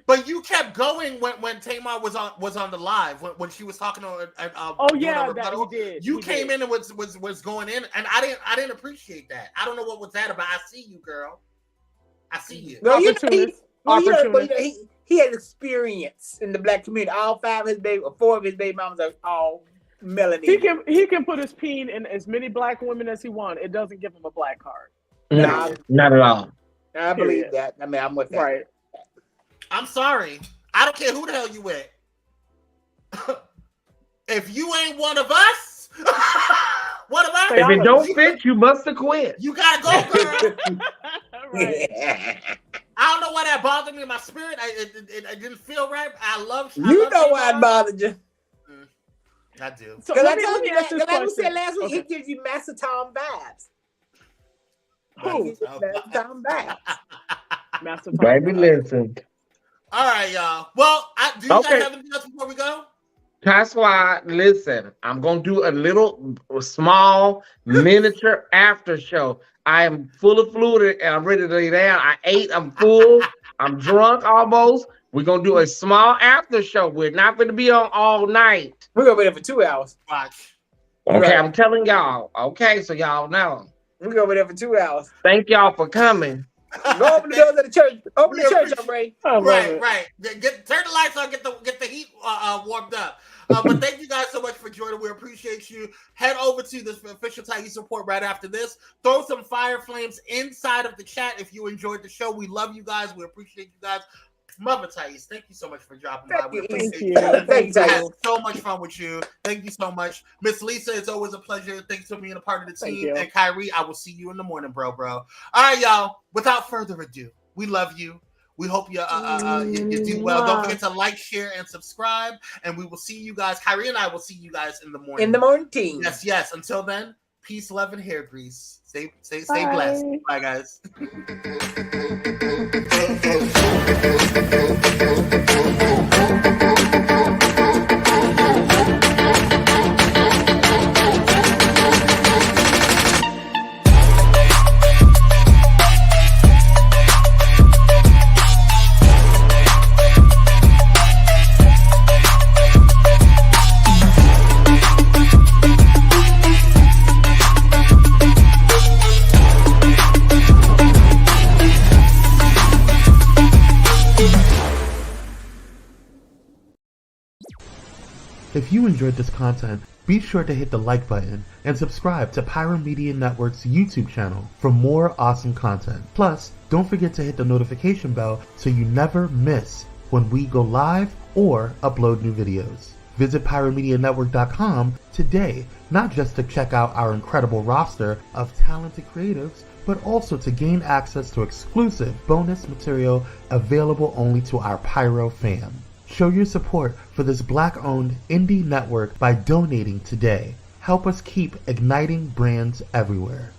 But you kept going when Tamar was on the live when she was talking to her. That you did. You came in and was going in, and I didn't appreciate that. I don't know what was that about. I see you, girl. I see you. No, he had experience in the black community. All 4 of his baby mamas are all melanated. He can put his peen in as many black women as he wants. It doesn't give him a black card. No, not at all. I believe that. I mean, I'm with that. Right. I'm sorry. I don't care who the hell you with. If you ain't one of us, if it don't fit, you must have quit. You gotta go, girl. Right. I don't know why that bothered me in my spirit. It didn't feel right. I love why it bothered you. I do. So let me ask this question. Like we said last week, he gives you Master Tom vibes. Who? Master Tom vibes. Master Tom. Baby, listen. All right, y'all. Well, do you guys have anything else before we go? That's why, listen, I'm going to do a small miniature after show. I am full of fluid and I'm ready to lay down. I ate, I'm full, I'm drunk almost. We're going to do a small after show. We're not going to be on all night. We're going to be there for 2 hours. Watch. Okay, right. I'm telling y'all. Okay, so y'all know. We're going to be there for 2 hours. Thank y'all for coming. Go open the doors of the church. Open the church up, Ray. Right. Turn the lights on. Get the heat warmed up. But thank you guys so much for joining. We appreciate you. Head over to the official Thais report right after this. Throw some fire flames inside of the chat if you enjoyed the show. We love you guys. We appreciate you guys. Mother Thais, thank you so much for dropping by. We appreciate you. Thank you. I had so much fun with you. Thank you so much. Miss Lisa, it's always a pleasure. Thanks for being a part of the team. And Kyrie, I will see you in the morning, bro. All right, y'all. Without further ado, we love you. We hope you do well. Don't forget to like, share, and subscribe. And we will see you guys. Kyrie and I will see you guys in the morning. In the morning team. Yes. Until then, peace, love, and hair grease. Stay blessed. Bye, guys. If you enjoyed this content, be sure to hit the like button and subscribe to Pyro Media Network's YouTube channel for more awesome content. Plus, don't forget to hit the notification bell so you never miss when we go live or upload new videos. Visit pyromedianetwork.com today, not just to check out our incredible roster of talented creatives, but also to gain access to exclusive bonus material available only to our Pyro fam. Show your support for this Black-owned indie network by donating today. Help us keep igniting brands everywhere.